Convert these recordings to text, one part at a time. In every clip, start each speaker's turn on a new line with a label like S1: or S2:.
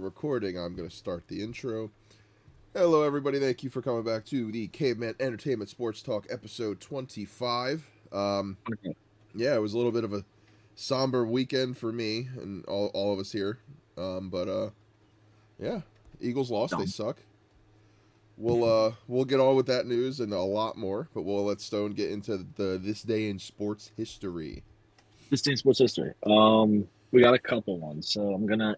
S1: recording, I'm going to start the intro. Hello, everybody. Thank you for coming back to the Caveman Entertainment Sports Talk, episode 25. Yeah, it was a little bit of a somber weekend for me and all of us here. Yeah, Eagles lost. They suck. We'll get on with that news and a lot more, but we'll let Stone get into this day in sports history.
S2: This day in sports history. We got a couple ones, so I'm gonna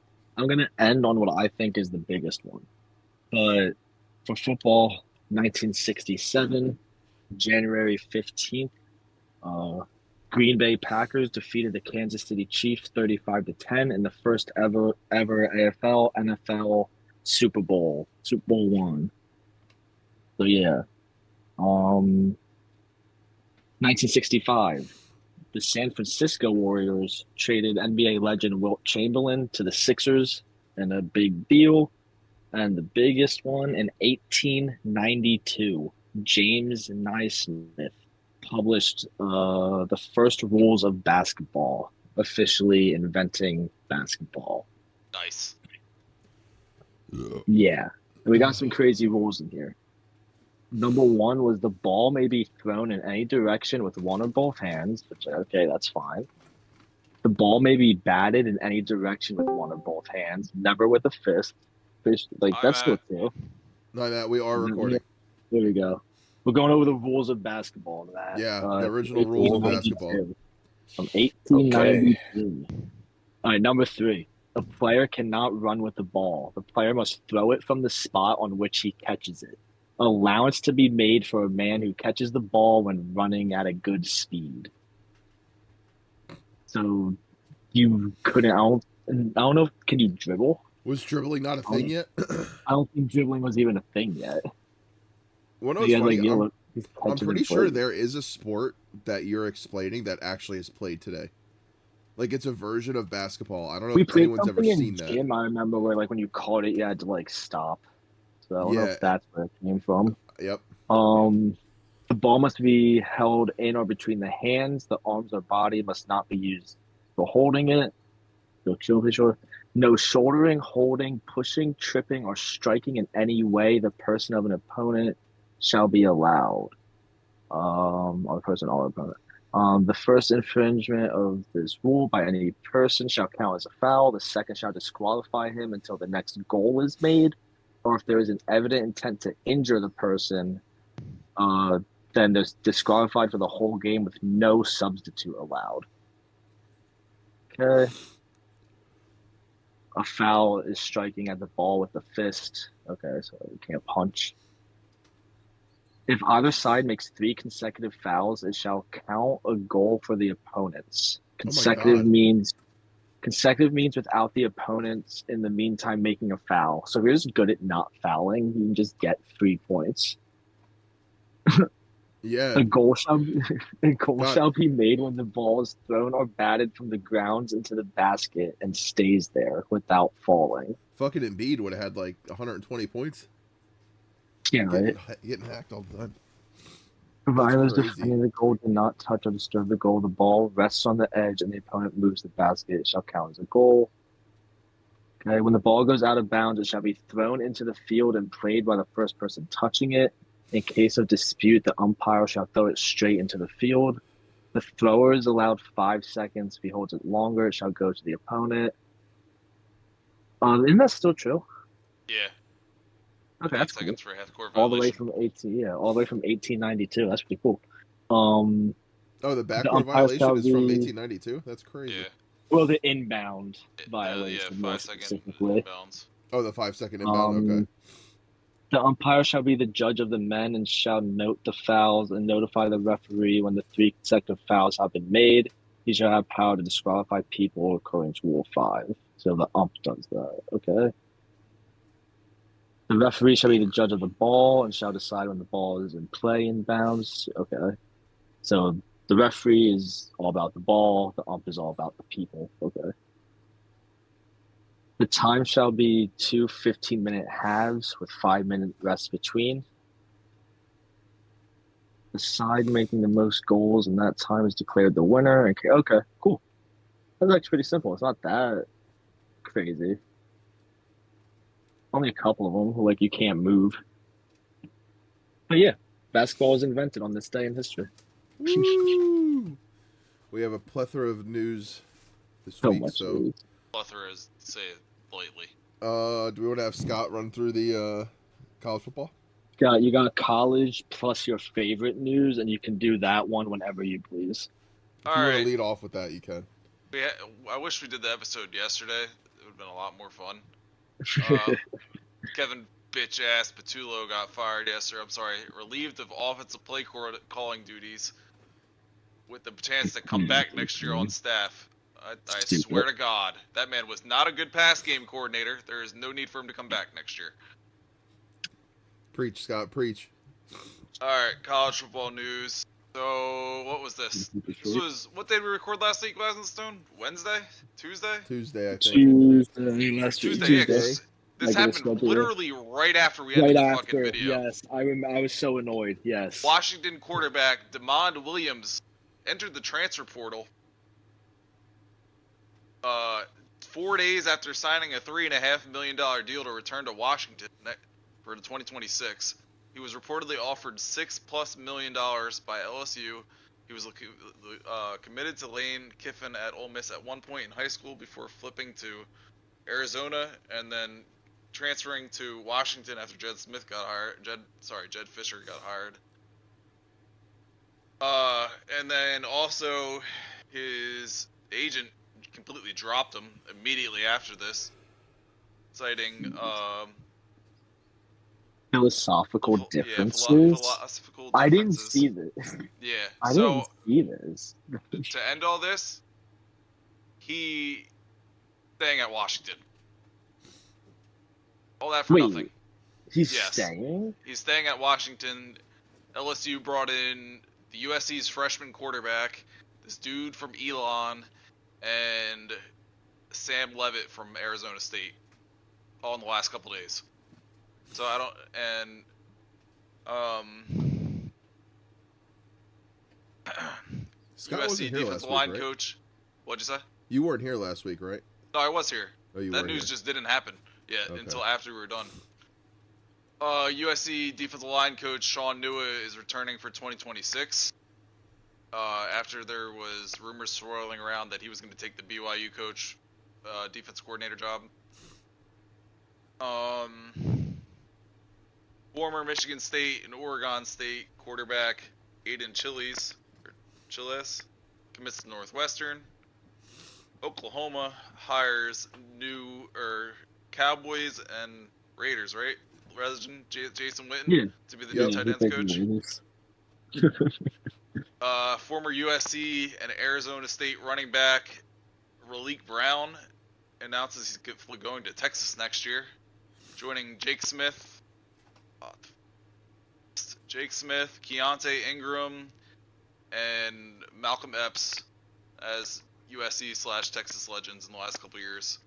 S2: end on what I think is the biggest one. But for football, 1967, January 15th, Green Bay Packers defeated the Kansas City Chiefs 35-10 in the first ever AFL NFL Super Bowl one. So yeah. 1965. The San Francisco Warriors traded NBA legend Wilt Chamberlain to the Sixers in a big deal. And the biggest one in 1892, James Naismith published the first rules of basketball, officially inventing basketball.
S3: Nice.
S2: Yeah. We got some crazy rules in here. Number one was the ball may be thrown in any direction with one or both hands, which, okay, that's fine. The ball may be batted in any direction with one or both hands, never with a fist. That's still true.
S1: No, that we are recording.
S2: There we go. We're going over the rules of basketball.
S1: Yeah, the original rules of basketball.
S2: From 1892. Okay. All right, number three. A player cannot run with the ball. The player must throw it from the spot on which he catches it. Allowance to be made for a man who catches the ball when running at a good speed. So you couldn't. I don't know. Can you dribble?
S1: Was dribbling not a thing yet?
S2: I don't think dribbling was even a thing yet.
S1: Well, no, funny, I'm pretty sure there is a sport that you're explaining that actually is played today. Like, it's a version of basketball. I don't know if anyone's ever seen that.
S2: I remember where, like, when you caught it, you had to, like, stop. So I don't know if that's where it came from.
S1: Yep.
S2: The ball must be held in or between the hands. The arms or body must not be used for holding it. No shouldering, holding, pushing, tripping, or striking in any way the person of an opponent shall be allowed. Or the person or opponent. The first infringement of this rule by any person shall count as a foul. The second shall disqualify him until the next goal is made. Or if there is an evident intent to injure the person, then there's disqualified for the whole game with no substitute allowed. Okay. A foul is striking at the ball with the fist. Okay, so you can't punch. If either side makes 3 consecutive fouls, it shall count a goal for the opponents. Consecutive means without the opponents in the meantime making a foul. So if you're just good at not fouling, you can just get 3 points.
S1: Yeah.
S2: A goal shall be made when the ball is thrown or batted from the grounds into the basket and stays there without falling.
S1: Fucking Embiid would have had like 120 points.
S2: Yeah, right.
S1: Getting hacked all the time.
S2: Providers defending the goal do not touch or disturb the goal. The ball rests on the edge and the opponent moves the basket. It shall count as a goal. Okay, when the ball goes out of bounds, it shall be thrown into the field and played by the first person touching it. In case of dispute, the umpire shall throw it straight into the field. The thrower is allowed 5 seconds. If he holds it longer, it shall go to the opponent. Isn't that still true?
S3: Yeah.
S2: Okay, that's cool.
S3: For half-court
S2: all the way from 1892. That's pretty cool.
S1: The backcourt violation is from 1892. That's crazy.
S3: Yeah.
S2: Well, the inbound violation.
S3: 5 second inbounds.
S1: Oh, the 5 second inbound. Okay.
S2: The umpire shall be the judge of the men and shall note the fouls and notify the referee when the 3 consecutive fouls have been made. He shall have power to disqualify people according to Rule 5. So the ump does that. Okay. The referee shall be the judge of the ball and shall decide when the ball is in play in bounds. Okay. So the referee is all about the ball. The ump is all about the people. Okay. The time shall be 2 15-minute halves with 5-minute rests between. The side making the most goals in that time is declared the winner. Okay, cool. That's actually pretty simple. It's not that crazy. Only a couple of them, like you can't move. But yeah, basketball was invented on this day in history.
S1: Woo! We have a plethora of news this
S2: So
S1: week,
S2: much
S1: so
S2: news.
S3: Plethora is say it lightly.
S1: do we want to have Scott run through the college football?
S2: You got college plus your favorite news, and you can do that one whenever you please.
S1: If
S3: All
S1: you want to
S3: right.
S1: lead off with that, you can.
S3: I wish we did the episode yesterday. It would have been a lot more fun. Kevin bitch ass Patullo got fired yesterday. I'm sorry, relieved of offensive play calling duties with the chance to come back next year on staff. I swear to God, that man was not a good pass game coordinator. There is no need for him to come back next year.
S1: Preach, Scott, preach.
S3: All right, college football news. So, what was this? This was, what day did we record last week, Glass and Stone? Wednesday? Tuesday?
S1: Tuesday, I think.
S2: Tuesday, last week.
S3: Tuesday, yeah,
S1: Tuesday.
S3: this happened literally right after we ended the fucking video.
S2: Yes, I was so annoyed. Yes.
S3: Washington quarterback DeMond Williams entered the transfer portal 4 days after signing a $3.5 million deal to return to Washington for the 2026. He was reportedly offered $6+ million by LSU. He was committed to Lane Kiffin at Ole Miss at one point in high school before flipping to Arizona and then transferring to Washington after Jed Fisher got hired. And then also his agent completely dropped him immediately after this, citing
S2: Philosophical differences.
S3: Philosophical differences.
S2: I didn't see this.
S3: Yeah.
S2: I didn't see this.
S3: To end all this, he staying at Washington. All that for nothing.
S2: He's staying?
S3: He's staying at Washington. LSU brought in the USC's freshman quarterback, this dude from Elon, and Sam Levitt from Arizona State, all in the last couple days. So I don't, and
S1: Scott
S3: USC
S1: wasn't here
S3: defensive
S1: last
S3: line
S1: week, right?
S3: coach. What'd you say?
S1: You weren't here last week, right?
S3: No, I was here.
S1: Oh, you
S3: that
S1: were
S3: news
S1: here.
S3: just didn't happen yet
S1: Okay.
S3: until after we were done. USC defensive line coach Sean Nua is returning for 2026. After there was rumors swirling around that he was going to take the BYU coach defense coordinator job. Former Michigan State and Oregon State quarterback Aiden Chiles commits to Northwestern. Oklahoma hires new Cowboys and Raiders, right? Resident Jason Witten to be the new tight ends coach. Former USC and Arizona State running back Raleek Brown announces he's going to Texas next year, joining Jake Smith, Keontae Ingram, and Malcolm Epps as USC/Texas legends in the last couple years.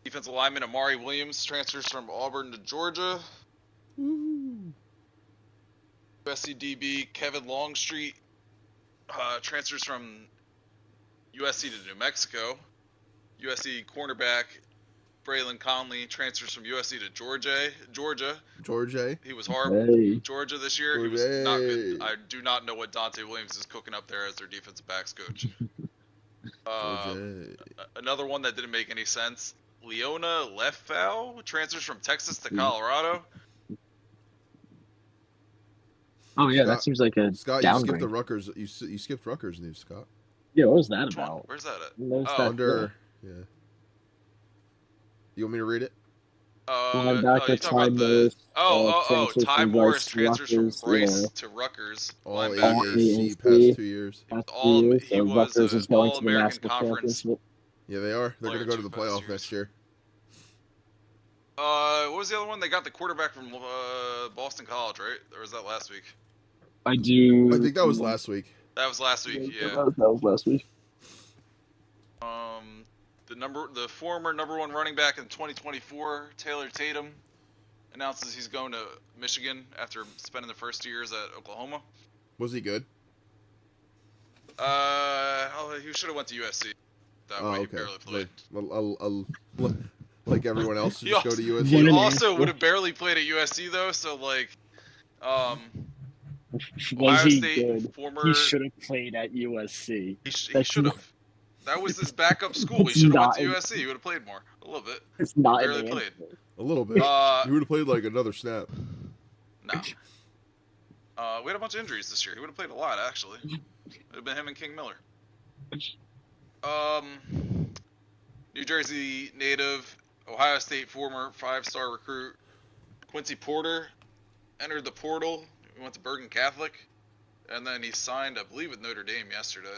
S3: Defensive lineman Amari Williams transfers from Auburn to Georgia.
S1: Woo.
S3: USC DB Kevin Longstreet transfers from USC to New Mexico. USC cornerback Braylon Conley transfers from USC to Georgia. He was horrible. Georgia this year. He was not good. I do not know what Dante Williams is cooking up there as their defensive backs coach. Another one that didn't make any sense. Leona Lefau transfers from Texas to Colorado.
S2: Oh yeah, that seems like a
S1: Scott,
S2: downgrade.
S1: you skipped the Rutgers. You skipped Rutgers news, Scott.
S2: Yeah, what was that about?
S3: Where's that at?
S1: Yeah. You want me to read it?
S2: Ty Morris.
S3: Ty Morris transfers from Bryce to Rutgers.
S1: All AAC past 2 years.
S3: He was an All-American Conference.
S1: Yeah, they are. They're going to go to the playoff next year.
S3: What was the other one? They got the quarterback from Boston College, right? Or was that last week?
S2: I think
S1: that was last week.
S3: That was last week, yeah.
S2: That was last week.
S3: The former number one running back in 2024, Taylor Tatum, announces he's going to Michigan after spending the first 2 years at Oklahoma.
S1: Was he good?
S3: He should have went to USC. That
S1: Oh,
S3: way he
S1: okay.
S3: barely played.
S1: Like everyone else,
S3: He
S1: just go
S3: also,
S1: to
S3: he
S1: USC.
S3: also would have barely played at USC though. So like,
S2: Was
S3: Ohio
S2: he
S3: State
S2: good?
S3: former.
S2: He should have played at USC.
S3: He
S2: That's
S3: should
S2: not,
S3: have. That was his backup school. He
S2: It's
S3: should have went
S2: not
S3: to
S2: an-
S3: USC. He would have played more. A little bit.
S2: it's not
S3: Barely
S2: an
S3: played.
S2: answer.
S1: A little bit. He would have played like another snap.
S3: No. We had a bunch of injuries this year. He would have played a lot, actually. It would have been him and King Miller. New Jersey native, Ohio State former 5-star recruit, Quincy Porter entered the portal. He went to Bergen Catholic, and then he signed, I believe, with Notre Dame yesterday.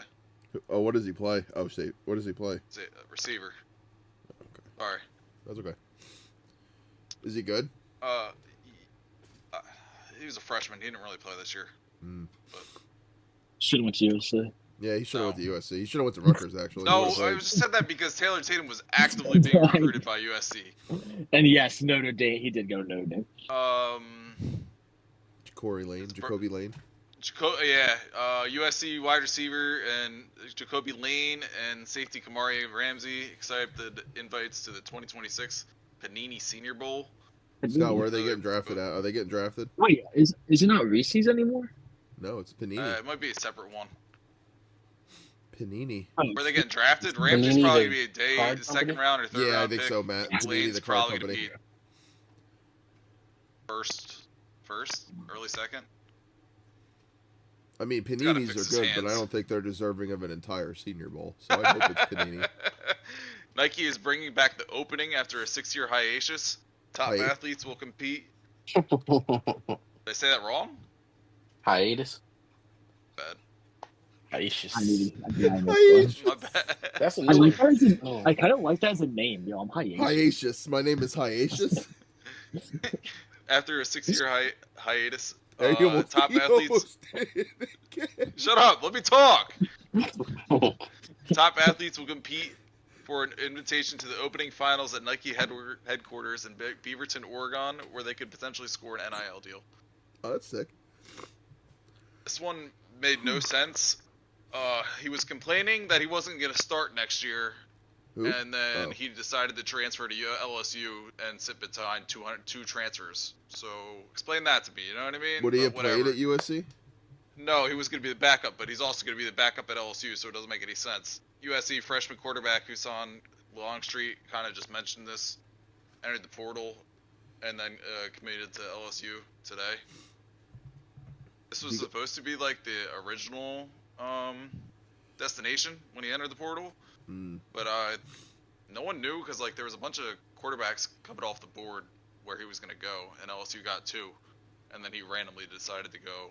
S1: Oh, what does he play? Oh, State. What does he play?
S3: He's a receiver.
S1: Okay.
S3: Sorry.
S1: That's okay. Is he good?
S3: He was a freshman. He didn't really play this year. But
S2: Should have went to USC.
S1: Yeah, he should have went to USC. He should have went to Rutgers, actually.
S3: no, I just said that because Taylor Tatum was actively being recruited by USC.
S2: And yes, Notre Dame. He did go to Notre Dame.
S1: Jacoby Lane.
S3: USC wide receiver and Jacoby Lane and safety Kamari Ramsey accepted invites to the 2026 Panini Senior Bowl.
S1: Scott, where are they getting drafted at? Are they getting drafted?
S2: Wait, is it not Reese's anymore?
S1: No, it's Panini.
S3: It might be a separate one.
S1: Panini.
S3: Where are they getting drafted? Ramsey's
S4: Panini,
S3: probably
S4: the
S3: be a day,
S4: card
S3: second
S4: company?
S3: round or third
S1: Yeah, I
S3: round
S1: think
S3: pick.
S1: so, Matt. Panini,
S3: Lane's
S1: the card
S3: probably going to
S1: company.
S3: be first, early second.
S1: I mean,
S3: gotta
S1: Paninis
S3: fix
S1: are
S3: his
S1: good, but I
S3: hands.
S1: don't think they're deserving of an entire Senior Bowl. So I hope it's Panini.
S3: Nike is bringing back the opening after a 6-year hiatus. Top athletes will compete. Did I say that wrong?
S4: Hiatus.
S3: Bad.
S4: Hiatus.
S3: My bad.
S4: That's a
S2: I
S4: new
S2: like that as a,
S4: one.
S2: I kind of like that as a name, yo. I'm hiatus.
S1: Hiatus. My name is Hiatus.
S3: After a 6-year hiatus,
S1: Hey, he almost-
S3: top
S1: he
S3: athletes.
S1: almost did it again.
S3: Shut up! Let me talk. Top athletes will compete for an invitation to the opening finals at Nike headquarters in Beaverton, Oregon, where they could potentially score an NIL deal.
S1: Oh, that's sick.
S3: This one made no sense. He was complaining that he wasn't going to start next year,
S1: Who?
S3: and then
S1: Oh.
S3: he decided to transfer to LSU and sit behind two transfers. So explain that to me. You know what I mean?
S1: Would he
S3: But
S1: have played
S3: whatever.
S1: at USC?
S3: No, he was going to be the backup, but he's also going to be the backup at LSU, so it doesn't make any sense. USC freshman quarterback Husan Longstreet kind of just mentioned this, entered the portal, and then committed to LSU today. This was supposed to be like the original destination when he entered the portal, but no one knew because like there was a bunch of quarterbacks coming off the board where he was going to go, and LSU got 2, and then he randomly decided to go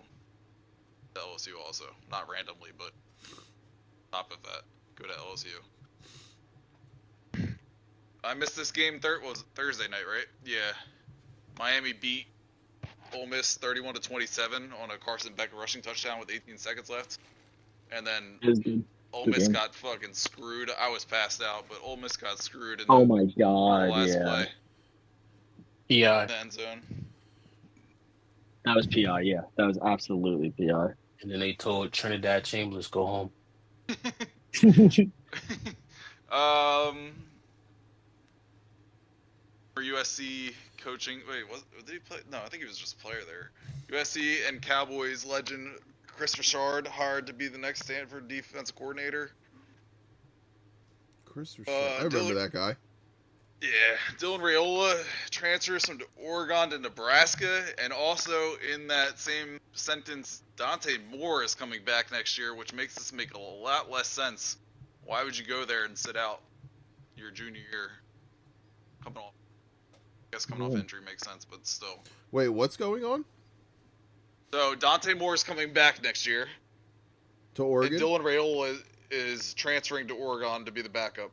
S3: to LSU also. Not randomly, but top of that, go to LSU. I missed this game. Was Thursday night, right? Yeah. Miami beat Ole Miss 31-27 on a Carson Beck rushing touchdown with 18 seconds left, and then Ole Miss got fucking screwed. I was passed out, but Ole Miss got screwed in
S2: Oh my
S3: the
S2: god,
S3: last
S2: yeah.
S3: play.
S4: PI.
S3: In the end zone.
S2: That was PI, yeah. That was absolutely PI.
S4: And then they told Trinidad Chambers go home.
S3: For USC coaching, did he play? No, I think he was just a player there. USC and Cowboys legend Chris Richard hired to be the next Stanford defensive coordinator.
S1: Chris Richard. I remember that guy.
S3: Yeah, Dylan Raiola transfers from Oregon to Nebraska, and also in that same sentence, Dante Moore is coming back next year, which makes this make a lot less sense. Why would you go there and sit out your junior year? Coming off injury makes sense, but still.
S1: Wait, what's going on?
S3: So Dante Moore is coming back next year,
S1: To Oregon?
S3: and Dylan Raiola is transferring to Oregon to be the backup.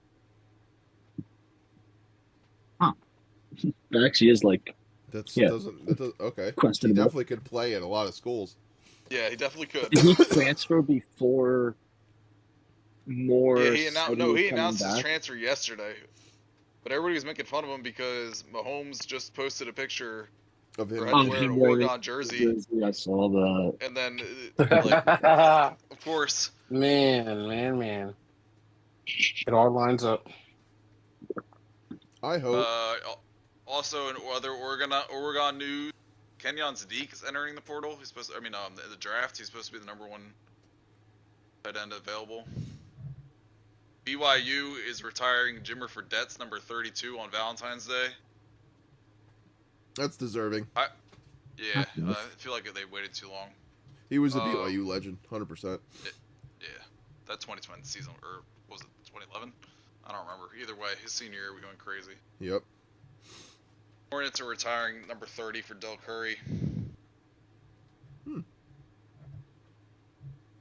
S2: That actually is like
S1: Okay.
S2: questionable.
S1: He definitely could play at a lot of schools.
S3: Yeah, he definitely could.
S2: Did he transfer before Moore?
S3: Yeah, he announced his
S2: back?
S3: transfer yesterday, but everybody was making fun of him because Mahomes just posted a picture
S1: Of him.
S3: for him to wear an Oregon jersey,
S2: I saw that.
S3: and then like, of course
S4: Man. It all lines up.
S1: I hope.
S3: Also, in other Oregon news, Kenyon Sadiq is entering the portal. He's supposed to, the draft. He's supposed to be the number one tight end available. BYU is retiring Jimmer Fredette's number 32 on Valentine's Day.
S1: That's deserving.
S3: I feel like they waited too long.
S1: He was a BYU legend, 100%.
S3: Yeah, that 2020 season, or was it 2011? I don't remember. Either way, his senior year, we going crazy.
S1: Yep.
S3: Hornets are retiring number 30 for Del Curry.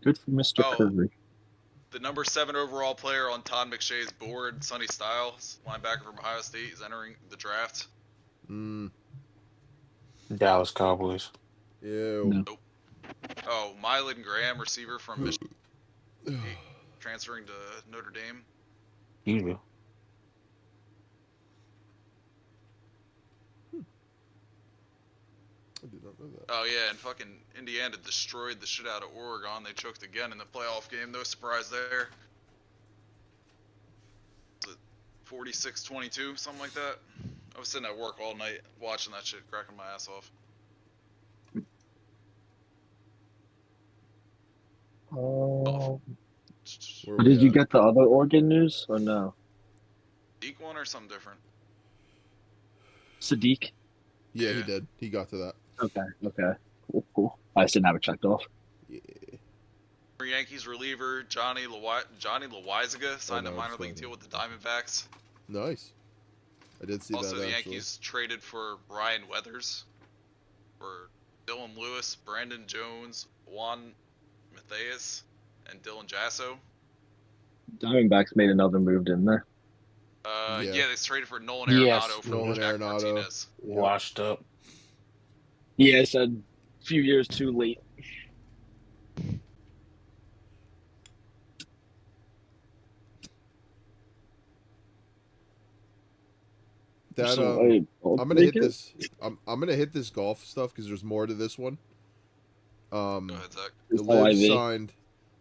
S2: Good for Mr. Curry.
S3: The number 7 overall player on Todd McShay's board, Sonny Styles, linebacker from Ohio State, is entering the draft.
S4: Dallas Cowboys.
S1: Ew.
S2: No.
S3: Nope. Oh, Mylan Graham, receiver from Michigan, transferring to Notre Dame.
S4: Easy.
S1: I did not know that.
S3: Oh yeah, and fucking Indiana destroyed the shit out of Oregon. They choked again in the playoff game. No surprise there. 46-22, something like that. I was sitting at work all night watching that shit, cracking my ass off.
S2: Did you get the other Oregon news or no?
S3: Sadiq one or something different?
S2: Sadiq?
S1: Yeah, he did. He got to that.
S2: Okay. Cool. I just didn't have it checked off.
S1: Yeah.
S3: Yankees reliever Johnny Loizaga signed a minor league deal with the Diamondbacks.
S1: Nice. I did see
S3: Also,
S1: that.
S3: the
S1: actually.
S3: Yankees traded for Ryan Weathers, for Dylan Lewis, Brandon Jones, Juan Matthias, and Dylan Jasso.
S2: Diamondbacks made another move, didn't they?
S3: Yeah, they traded for Nolan
S4: Yes,
S3: Arenado from
S1: Nolan
S3: Jack
S1: Arenado.
S3: Martinez.
S4: Washed up.
S2: Yeah, I said a few years too late.
S1: That I'm gonna hit this. I'm gonna hit this golf stuff because there's more to this one.
S3: Go ahead, Zach.
S1: The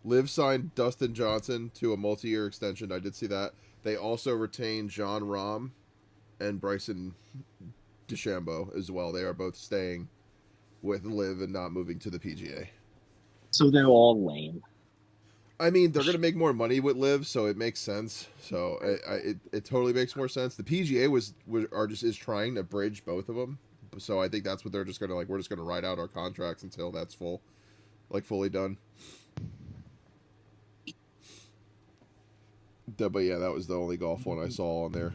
S1: Liv signed Dustin Johnson to a multi-year extension. I did see that. They also retained John Rahm and Bryson DeChambeau as well. They are both staying with Liv and not moving to the PGA.
S2: So they're all lame.
S1: I mean, they're gonna make more money with Liv, so it makes sense. So it totally makes more sense. The PGA is trying to bridge both of them. So I think that's what they're just gonna we're just gonna ride out our contracts until that's fully done. But yeah, that was the only golf one I saw on there.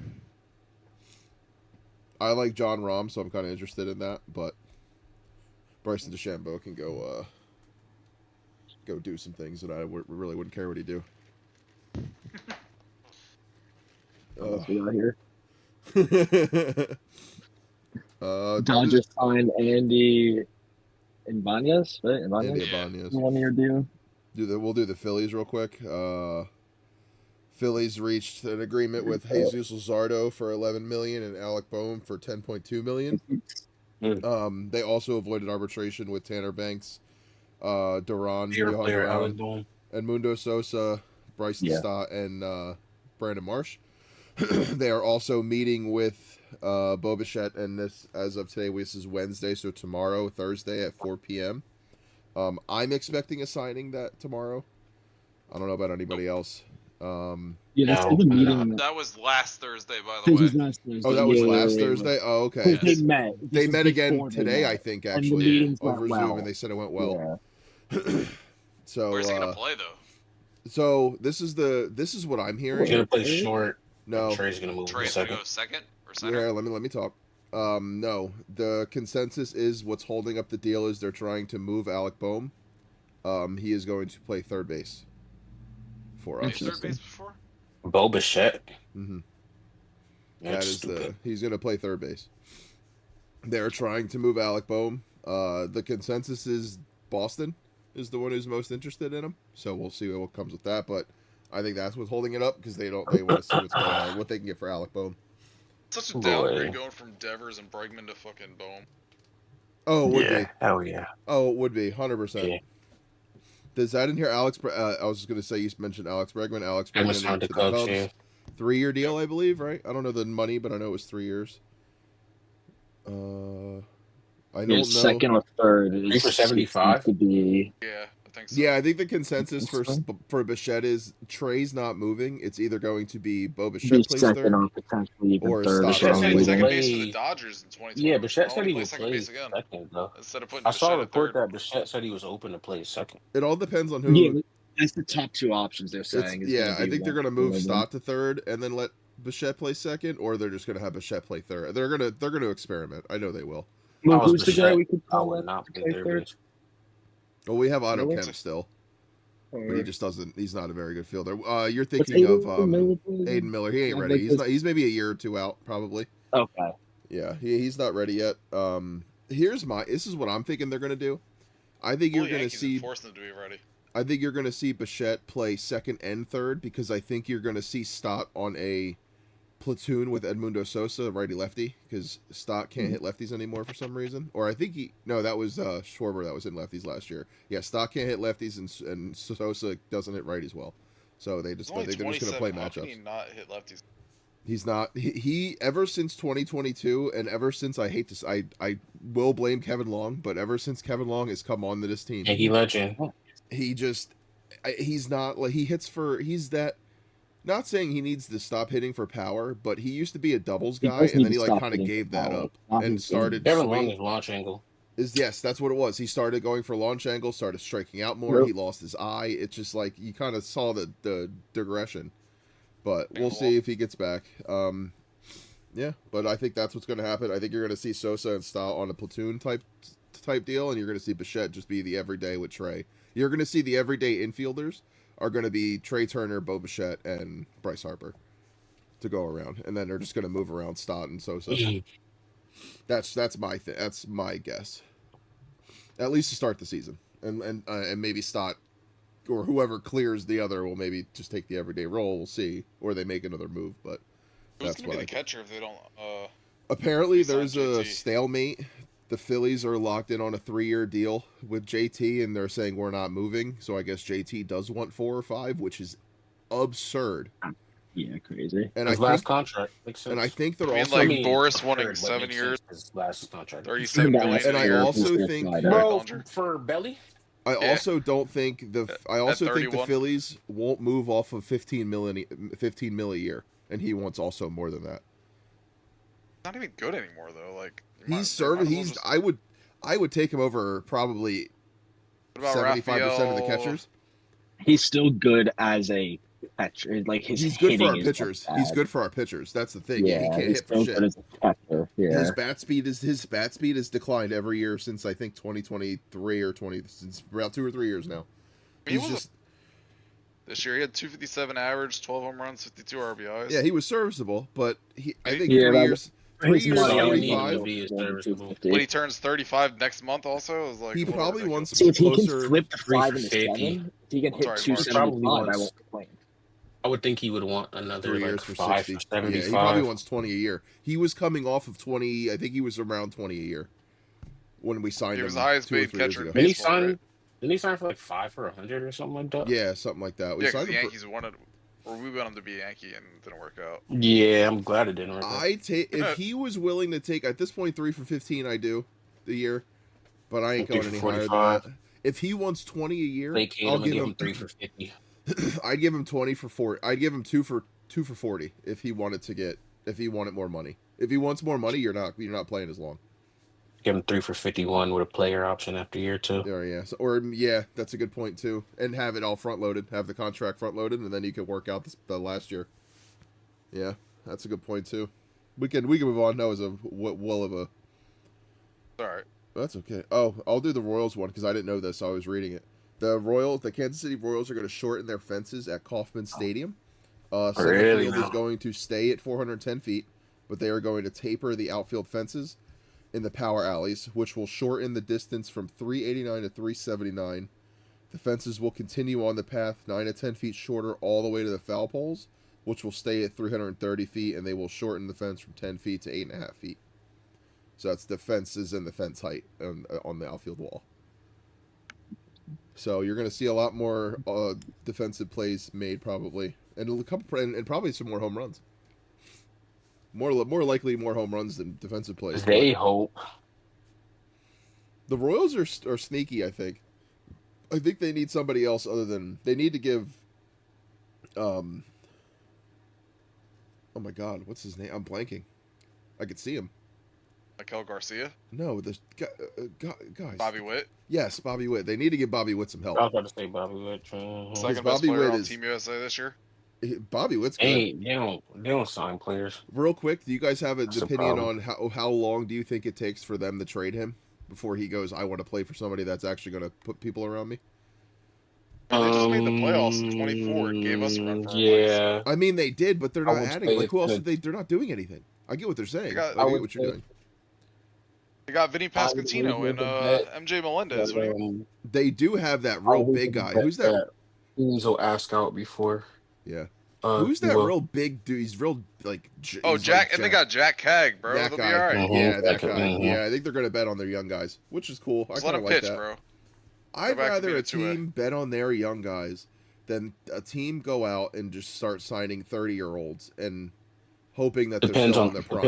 S1: I like John Rahm, so I'm kind of interested in that. But Bryson DeChambeau can go do some things that I really wouldn't care what he do.
S2: We got here.
S1: Dodgers
S2: signed Andy Ibanez, right?
S1: Andy Ibanez.
S2: 1 year deal.
S1: We'll do the Phillies real quick. Phillies reached an agreement with Jesus Luzardo for $11 million and Alec Boehm for $10.2 million. They also avoided arbitration with Tanner Banks, Duran, and Mundo Sosa, Bryson Stott, and Brandon Marsh. They are also meeting with Bo Bichette, and this, as of today, this is Wednesday, so tomorrow, Thursday at 4 p.m. I'm expecting a signing that tomorrow. I don't know about anybody else.
S3: That was last Thursday, by the way.
S1: Oh, that was last Thursday? Oh, okay. They met again today, I think, actually, over Zoom, and they said it went well. Yeah. So,
S3: where's he gonna play though?
S1: So this is what I'm hearing.
S4: He's gonna play short.
S1: No,
S4: Trey's gonna move.
S3: Trey's gonna go second or center.
S1: Yeah, let me talk. No, the consensus is what's holding up the deal is they're trying to move Alec Boehm. He is going to play third base for us.
S3: Third base before?
S4: Bo Bichette.
S1: Mm-hmm.
S4: That is
S1: he's going to play third base. They're trying to move Alec Boehm. The consensus is Boston is the one who's most interested in him. So we'll see what comes with that. But I think that's what's holding it up because they want to see what's going on, what they can get for Alec Boehm.
S3: Such a downgrade going from Devers and Bregman to fucking Boehm.
S1: Oh, it would be.
S4: Hell yeah.
S1: Oh, it would be 100%. Does that in here, Alex? I was just gonna say you mentioned Alex Bregman. Alex
S4: Bregman
S1: Bregman
S4: signed
S1: to
S4: the
S1: the
S4: Cubs,
S1: Cubs,
S4: yeah.
S1: 3-year deal, I believe, right? I don't know the money, but I know it was 3 years. I don't know.
S2: Second or third
S4: Three
S2: is
S4: for 75?
S2: to be.
S3: Yeah, I think so.
S1: Yeah, I think the consensus
S2: I think
S1: for Bichette is Trey's not moving. It's either going to be Bo
S2: Be
S1: Bichette plays
S2: second
S1: third.
S2: or potentially even
S1: or
S2: third.
S1: Stott's
S2: Is what
S3: Bichette
S1: on
S2: I'm
S3: said
S1: the
S3: second
S2: reading.
S3: base for the
S4: Play-
S3: Dodgers in 2020.
S4: Yeah, Bichette
S3: Why
S4: said
S3: don't
S4: he
S3: play
S4: would
S3: second
S4: play
S3: base again
S4: second, though.
S3: instead of putting
S4: I saw
S3: Bichette
S4: a
S3: at
S4: report
S3: third?
S4: that Bichette said he was open to play second.
S1: It all depends on who.
S2: Yeah, that's the top two options they're
S1: It's
S2: saying.
S1: I think they're gonna move Stott to third and then let Bichette play second, or they're just gonna have Bichette play third. They're gonna experiment. I know they will.
S4: Well,
S2: who's the guy
S4: Bichette,
S2: we could
S4: I
S2: call
S4: would
S2: up
S4: not
S2: to
S4: play
S2: play
S4: third
S2: third?
S4: base.
S1: Well, we have Otto
S2: Miller?
S1: Kemp still, but he
S2: Or-
S1: just doesn't. He's not a very good fielder. You're
S2: What's
S1: thinking of
S2: Miller play
S1: Aiden
S2: again?
S1: Miller. He ain't
S2: Yeah,
S1: ready.
S2: like
S1: He's
S2: this-
S1: not. He's maybe a year or two out, probably.
S2: Okay.
S1: Yeah, he's not ready yet. This is what I'm thinking they're gonna do. I think you're
S3: Well,
S1: gonna
S3: Yankees
S1: see.
S3: forcing them to be ready.
S1: I think you're gonna see Bichette play second and third because I think you're gonna see Stott on a platoon with Edmundo Sosa, righty lefty, because Stott can't hit lefties anymore for some reason. Or I think that was Schwarber that was in lefties last year. Yeah, Stott can't hit lefties and Sosa doesn't hit righties well. So they're just gonna play
S3: How can he
S1: matchups.
S3: not hit lefties?
S1: He's not he ever since 2022 and ever since I will blame Kevin Long, but ever since Kevin Long has come on to this team,
S4: Yankee legend.
S1: he's not like he's that. Not saying he needs to stop hitting for power, but he used to be a doubles guy, and then he kind of gave that up and started
S4: Kevin Long
S1: swinging.
S4: is launch angle.
S1: Yes, that's what it was. He started going for launch angle, started striking out more.
S2: Yep.
S1: He lost his eye. It's just like you kind of saw the digression, but we'll see if he gets back. Yeah, but I think that's what's going to happen. I think you're going to see Sosa and Stott on a platoon type deal, and you're going to see Bichette just be the everyday with Trey. You're going to see the everyday infielders are going to be Trey Turner, Bo Bichette, and Bryce Harper to go around, and then they're just going to move around Stott and Sosa. That's my guess. At least to start the season, and maybe Stott or whoever clears the other will maybe just take the everyday role. We'll see, or they make another move. But
S3: Who's
S1: that's
S3: going to
S1: what
S3: be the catcher if they don't?
S1: Apparently,
S3: besides
S1: there's a
S3: JT?
S1: stalemate. The Phillies are locked in on a 3-year deal with JT, and they're saying we're not moving. So I guess JT does want 4 or 5, which is absurd.
S2: Yeah, crazy.
S1: And
S4: His last contract makes sense.
S1: and I think they're
S3: I mean,
S1: also
S3: like Boris wanting
S4: Absurd, but
S3: 7
S4: makes
S3: years,
S4: sense. His last contract.
S3: 37 million
S1: And
S3: a
S1: I
S3: year.
S1: also think-
S4: Bro, for Belly,
S1: I
S3: Yeah.
S1: also don't think the think the
S3: 31.
S1: Phillies won't move off of 15 mil a year, and he wants also more than that.
S3: Not even good anymore though. Like
S1: He's serving. I would take him over probably
S3: What about
S1: 75% of the
S3: Rafael?
S1: catchers.
S2: He's still good as a catcher. Like his
S1: He's good for our
S2: hitting is
S1: pitchers.
S2: not
S1: He's
S2: bad.
S1: good for our pitchers. That's the thing. Yeah, he can't
S2: he's
S1: hit for
S2: still
S1: shit.
S2: good as a catcher. Yeah.
S1: His bat speed has declined every year since I think 2023 or since about 2 or 3 years now.
S3: He
S1: He's
S3: was
S1: just
S3: This year he had 257 average, 12 home runs, 52 RBIs.
S1: yeah, he was serviceable, but I think
S2: Yeah,
S1: 3
S2: that-
S1: years.
S2: His
S1: 3 years,
S2: money, I would
S1: 45.
S4: to be a serviceable.
S3: When he turns 35 next month, also, it was like
S1: He
S3: a little
S1: probably
S3: ridiculous.
S1: wants
S2: See, if he can
S1: closer.
S2: flip the
S4: 3
S2: 5
S4: for
S2: and the
S4: 50.
S2: 7, if he can hit
S3: Sorry, Mark.
S2: 275,
S4: Probably
S2: I
S4: wants-
S2: won't complain.
S4: I would think he would want another
S1: 3
S4: like
S1: years for
S4: 5
S1: 60.
S4: for
S1: Yeah,
S4: 75.
S1: he probably wants 20 a year. He was coming off of 20. I think he was around 20 a year when we signed
S3: He
S1: him.
S3: was the highest
S1: 2 or
S3: paid
S1: 3 years
S3: catcher in
S1: ago.
S4: Didn't he
S3: baseball,
S4: sign?
S3: right?
S4: Didn't he sign for like 5 for 100 or something like that?
S1: Yeah, something like that. We
S3: Yeah, because
S1: signed
S3: the
S1: him.
S3: Yankees wanted, or we wanted him to be a Yankee and it didn't work out.
S4: Yeah, I'm glad it didn't work. out.
S1: If he was willing to take at this point 3 for 15, I do the year, but I ain't
S4: Three
S1: going
S4: for
S1: any higher than
S4: 45.
S1: that. If he wants 20 a year,
S4: Vacate
S1: I'll
S4: him and
S1: give
S4: give
S1: him
S4: him 3 for 50.
S1: I'd give him 20 for 4. I'd give him 2 for 40 if he wanted more money. If he wants more money, you're not playing as long.
S4: Give him 3 for 51 with a player option after year 2.
S1: Yeah, that's a good point too. And have it all front loaded, have the contract front loaded, and then you could work out the last year. Yeah, that's a good point too. We can move on. That was a well of a.
S3: All right.
S1: That's okay. Oh, I'll do the Royals one because I didn't know this. I was reading it. The Kansas City Royals are going to shorten their fences at Kauffman Stadium. Center
S4: Really
S1: field
S4: now?
S1: is going to stay at 410 feet, but they are going to taper the outfield fences in the power alleys, which will shorten the distance from 389 to 379. The fences will continue on the path 9 to 10 feet shorter all the way to the foul poles, which will stay at 330 feet, and they will shorten the fence from 10 feet to 8.5 feet. So that's the fences and the fence height on the outfield wall. So you're going to see a lot more defensive plays made probably, and a couple and probably some more home runs. More likely more home runs than defensive plays.
S4: They hope.
S1: The Royals are sneaky. I think they need somebody else other than they need to give. Oh my God, what's his name? I'm blanking. I could see him.
S3: Mikel Garcia?
S1: No, the guys.
S3: Bobby Witt?
S1: Yes, Bobby Witt. They need to give Bobby Witt some help.
S4: I was about to say Bobby Witt.
S3: Second best
S1: Bobby
S3: player
S1: Witt
S3: on
S1: is-
S3: Team USA this year?
S1: Bobby Witt's good.
S4: They don't sign players.
S1: Real quick, do you guys have an
S4: That's the
S1: opinion on
S4: problem.
S1: how long do you think it takes for them to trade him before he goes, I want to play for somebody that's actually going to put people around me?
S3: They just made the playoffs in 24 and gave us a run for our money,
S4: Yeah.
S1: I mean, they did, but they're
S4: I
S1: not
S4: would
S1: adding.
S4: say
S1: Like, who else
S4: it's
S1: did they? They're not doing anything. I get what they're saying.
S3: got-
S1: I
S4: I
S1: get
S4: would
S1: what you're
S4: say-
S1: doing.
S3: They got Vinny Pasquantino and MJ Melendez. What do you-
S1: They do have that real big guy. Who's that?
S4: Teams will ask out before.
S1: Yeah. Who's that real big dude? He's real like.
S3: Oh,
S1: he's
S3: Jack,
S1: like
S3: and they got Jack Cagg, bro.
S1: that
S3: They'll
S1: guy.
S3: be all right.
S4: Mhm.
S1: Yeah, that guy.
S4: Mhm.
S1: Yeah, I think they're going to bet on their young guys, which is cool. I
S3: Just let
S1: kind of
S3: him
S1: like
S3: pitch,
S1: that.
S3: bro.
S1: I'd
S3: back to
S1: rather
S3: being
S1: a
S3: a 2A.
S1: team bet on their young guys than a team go out and just start signing 30-year-olds and hoping that they're
S4: Depends
S1: still
S4: on
S1: in their prime.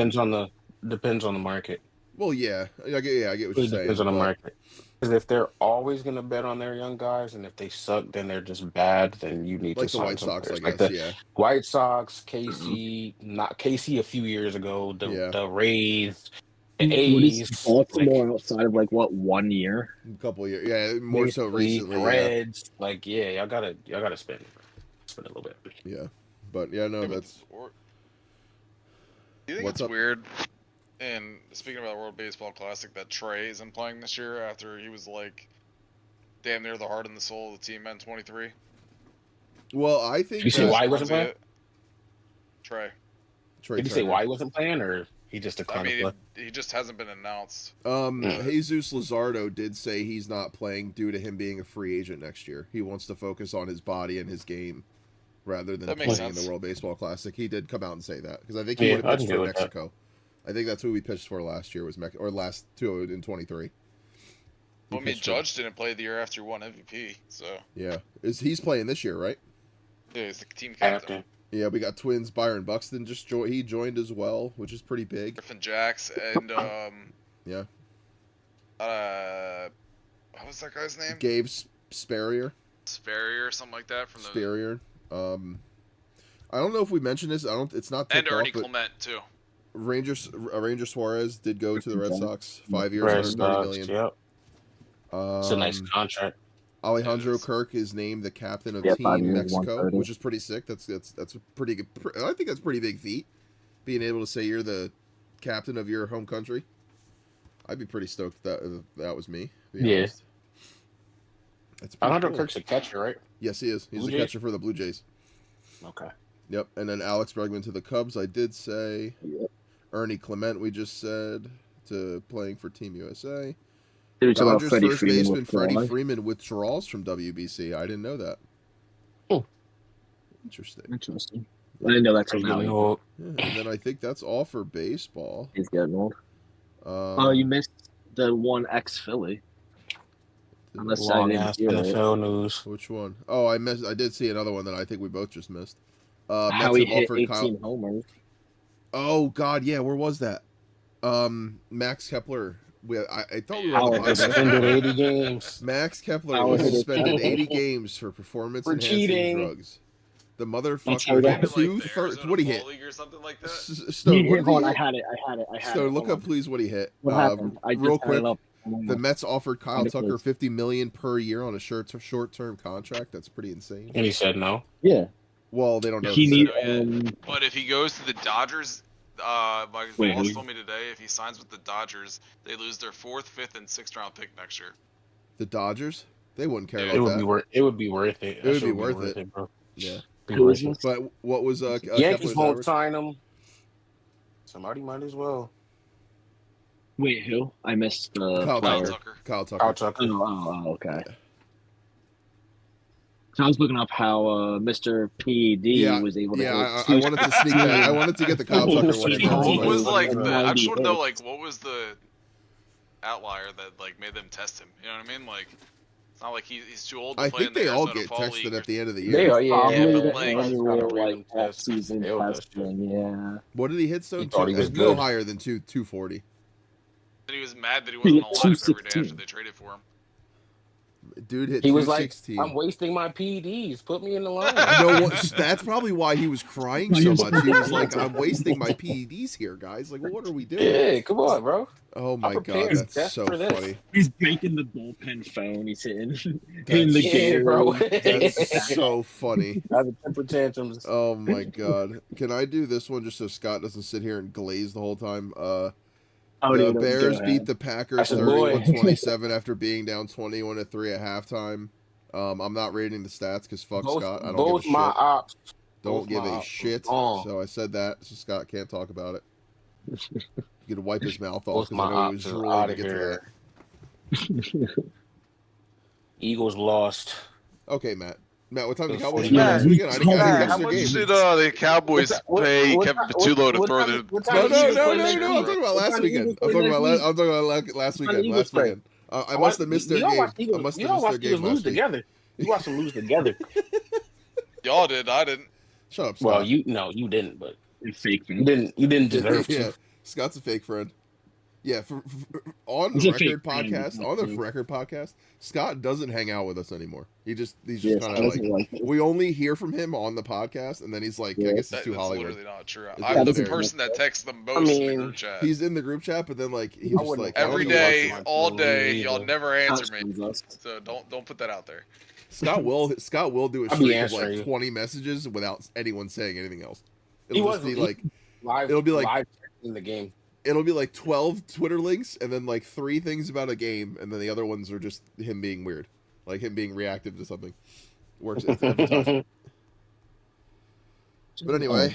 S4: depends on the market.
S1: Well, yeah, I get what
S4: It
S1: you're saying.
S4: depends on the
S1: but-
S4: market. Because if they're always going to bet on their young guys, and if they suck, then they're just bad. Then you need
S1: Like
S4: to
S1: the
S4: sign
S1: White
S4: some
S1: Sox, I
S4: players.
S1: guess.
S4: Like the
S1: Yeah,
S4: White Sox, KC, not KC a few years ago. The Rays, the
S2: What is
S4: A's,
S2: Baltimore outside of like what 1 year?
S1: a couple of years. Yeah, more so recently.
S4: the
S1: Yeah.
S4: Reds. Like y'all gotta spend a little bit.
S1: Yeah, but yeah, no, that's
S3: Do you think
S1: What's
S3: it's
S1: up?
S3: weird? And speaking about World Baseball Classic, that Trey isn't playing this year after he was like damn near the heart and the soul of the team in 23.
S1: well. I think
S4: Did you say
S1: that-
S4: why he wasn't playing?
S3: Trey.
S1: Trey
S4: Did you say
S1: Turner.
S4: why he wasn't playing, or he just
S3: I
S4: declined to
S3: mean,
S4: play?
S3: he just hasn't been announced.
S4: Yeah.
S1: Jesus Luzardo did say he's not playing due to him being a free agent next year. He wants to focus on his body and his game rather than
S3: That
S1: playing
S3: makes
S1: in the
S3: sense.
S1: World Baseball Classic. He did come out and say that because I think he
S4: Yeah,
S1: would
S4: I
S1: have
S4: can
S1: pitched
S4: get
S1: for
S4: with that.
S1: Mexico. I think that's who we pitched for last year was or last two in 23.
S3: Well, I mean, Judge didn't play the year after he won MVP, so
S1: Yeah, he's playing this year, right?
S3: yeah, he's the team captain.
S4: Captain.
S1: Yeah, we got twins. Byron Buxton he joined as well, which is pretty big.
S3: Griffin Jacks and
S1: Yeah,
S3: what was that guy's name?
S1: Gabe Sperrier.
S3: Sperrier or something like that from the
S1: Sperrier. I don't know if we mentioned this. It's not
S3: and
S1: tipped off,
S3: Ernie
S1: but
S3: Clement too.
S1: Ranger Suarez did go to the Red Sox. 5 years,
S4: Red
S1: $130
S4: Sox,
S1: million.
S4: yep. It's a nice contract.
S1: Alejandro
S3: It is.
S1: Kirk is named the captain of
S2: Yeah, 5
S1: Team
S2: years,
S1: Mexico,
S2: 130.
S1: which is pretty sick. That's a pretty good. I think that's a pretty big feat, being able to say you're the captain of your home country. I'd be pretty stoked if that was me. To be
S4: Yeah.
S1: honest. That's pretty
S4: Alejandro
S1: cool.
S4: Kirk's a catcher, right?
S1: Yes, he is. He's
S4: Blue
S1: the
S4: Jays?
S1: catcher for the Blue Jays.
S4: Okay.
S1: Yep, and then Alex Bregman to the Cubs. I did say.
S2: Yep.
S1: Ernie Clement, we just said, to playing for Team USA.
S2: Did we talk about
S1: Dodgers
S2: Freddie
S1: first
S2: Freeman
S1: baseman
S2: withdrawal?
S1: Freddie Freeman withdraws from WBC. I didn't know that.
S4: Oh.
S1: Interesting.
S2: Interesting. I didn't know that's
S4: He's
S2: now.
S4: getting old.
S1: Yeah, and then I think that's all for baseball.
S2: He's getting old.
S1: Um,
S2: Oh, you missed the one ex-Philly. Unless I
S4: Long
S2: didn't
S4: ass
S2: hear it.
S4: NFL news.
S1: Which one? Oh, I missed. I did see another one that I think we both just missed.
S2: How
S1: Mets
S2: he
S1: have
S2: hit
S1: offered
S2: 18 homers.
S1: Oh God, yeah. Where was that? Max Kepler. I thought we were
S2: How
S1: on the
S2: it was
S1: podcast.
S4: Suspended 80 games.
S1: Max Kepler
S2: How
S1: was
S2: it is.
S1: suspended 80 games for performance
S4: For
S1: enhancing
S4: cheating.
S1: drugs. The
S2: That's
S1: motherfucker
S2: how
S1: hit
S2: that-
S3: Like
S1: two
S3: the
S1: third.
S3: Arizona
S1: What he
S3: Fall
S1: hit?
S3: League or something like that.
S1: Stone, what did
S2: Hold
S1: he
S2: on,
S1: hit?
S2: I had it.
S1: Stone, look
S2: Hold
S1: up, please, what he hit.
S2: What happened? I just
S1: real
S2: had
S1: quick,
S2: it up.
S1: the Mets offered Kyle
S2: Ridiculous.
S1: Tucker $50 million per year on a short-term contract. That's pretty insane.
S4: And he said no.
S2: Yeah.
S1: Well, they don't know.
S2: He
S1: if
S2: need.
S1: it's-
S3: But if he goes to the Dodgers, my
S2: Wait,
S3: boss
S2: who?
S3: told me today if he signs with the Dodgers, they lose their 4th, 5th, and 6th round pick next year.
S1: the Dodgers. They wouldn't care
S3: Yeah.
S4: It
S1: about
S4: would
S1: that.
S4: be worth. It would be worth it.
S1: It
S4: That
S1: would
S4: shit
S1: be worth it.
S4: bro.
S1: Yeah.
S4: Be
S2: Who
S4: worth
S2: is
S4: it.
S2: this?
S1: But what was
S4: Yankees
S1: Kepler's
S4: won't
S1: average?
S4: sign him. Somebody might as well.
S2: Wait, who? I missed the
S1: Kyle
S3: Kyle
S2: player.
S3: Tucker.
S1: Kyle Tucker.
S4: Kyle Tucker.
S2: Oh, okay. So I was looking up how Mr. PED was able to.
S1: Yeah,
S2: hit
S1: I wanted to sneak that. I wanted to get the Kyle Tucker one in there.
S3: What
S1: but-
S3: was like the? I just want to know
S2: 98.
S3: like what was the outlier that like made them test him? You know what I mean? Like, it's not like he's too old to
S1: I
S3: play in
S1: think
S3: the
S1: they all
S3: Arizona
S1: get
S3: Fall
S1: tested
S3: League.
S1: at the end of the
S4: They
S1: year.
S4: are, yeah.
S2: Probably
S3: but
S2: the
S3: like-
S2: annual
S4: Gotta
S2: like off-season
S4: They all
S2: testing. Yeah.
S1: What did he hit, Stone?
S4: He thought he was
S1: No
S4: good.
S1: higher than 240.
S3: And he was mad that he wasn't
S2: hit
S3: on live every day
S2: 216.
S3: after they traded for him.
S1: Dude hit
S4: He was like,
S1: 216.
S4: I'm wasting my PEDs. Put me in the line.
S1: No, that's probably why he was crying so much. He was like, "I'm wasting my PEDs here, guys. Like, what are we doing?"
S4: Yeah, come on, bro.
S1: Oh my god,
S4: prepared
S1: that's
S4: just
S1: so
S4: for this.
S1: funny.
S2: He's breaking the bullpen phone. He's hitting
S1: That's-
S2: the
S4: Yeah,
S2: game,
S4: bro.
S1: That's so funny.
S4: Having temper tantrums.
S1: Oh my god. Can I do this one just so Scott doesn't sit here and glaze the whole time? The Bears beat the Packers
S4: That's a boy.
S1: 31-27 after being down 21-3 at halftime. I'm not reading the stats because fuck Scott. I don't
S4: both
S1: give a
S4: my
S1: shit.
S4: ops.
S1: Don't
S4: both
S1: give
S4: my
S1: a
S4: ops
S1: shit.
S4: wrong.
S1: So I said that, so Scott can't talk about it. You could wipe his mouth off
S4: Both
S1: because I
S4: my
S1: know he was
S4: ops are
S1: drooling
S4: out
S1: to
S4: of
S1: get to that.
S4: here. Eagles lost.
S1: Okay, Matt. Matt, what time did the Cowboys
S4: Yeah,
S1: play last weekend? I didn't
S3: How
S1: catch the
S3: much
S1: game.
S3: did the Cowboys pay Kevin Patullo to throw the?
S1: No. I'm talking about last weekend. I'm talking about last weekend. Last weekend. I must have missed their game. I must have missed their game last week.
S4: together. You watched them lose together.
S3: Y'all did. I didn't.
S1: Shut up, Scott.
S4: Well, you didn't, but
S2: fake
S4: you didn't deserve
S1: Yeah,
S4: to.
S1: Scott's a fake friend. Yeah, on
S2: He's
S1: the
S2: a fake
S1: record
S2: friend,
S1: podcast,
S2: not
S1: on the
S2: true.
S1: record podcast, Scott doesn't hang out with us anymore. He's just
S2: Yes,
S1: kind
S2: I
S1: of
S2: doesn't
S1: like
S2: like it.
S1: we only hear from him on the podcast, and then he's like, I guess it's too
S3: That's
S1: Hollywood.
S3: literally not true.
S1: It's
S3: I'm the
S1: very-
S3: person that texts the most in the group chat.
S1: He's in the group chat, but then like he's just like
S3: Every
S1: I don't know
S3: day,
S1: what's-
S3: all day,
S4: either.
S3: y'all never answer me.
S2: Touchdowns us.
S3: So don't put that out there.
S1: Scott will do a
S4: I'll be
S1: streak of
S4: answering
S1: like
S4: you.
S1: 20 messages without anyone saying anything else.
S4: He
S1: It'll just
S4: wasn't
S1: be like
S4: live.
S1: it'll be like-
S4: live in the game.
S1: it'll be like 12 Twitter links and then like 3 things about a game, and then the other ones are just him being weird, like him being reactive to something. Works every time. But anyway,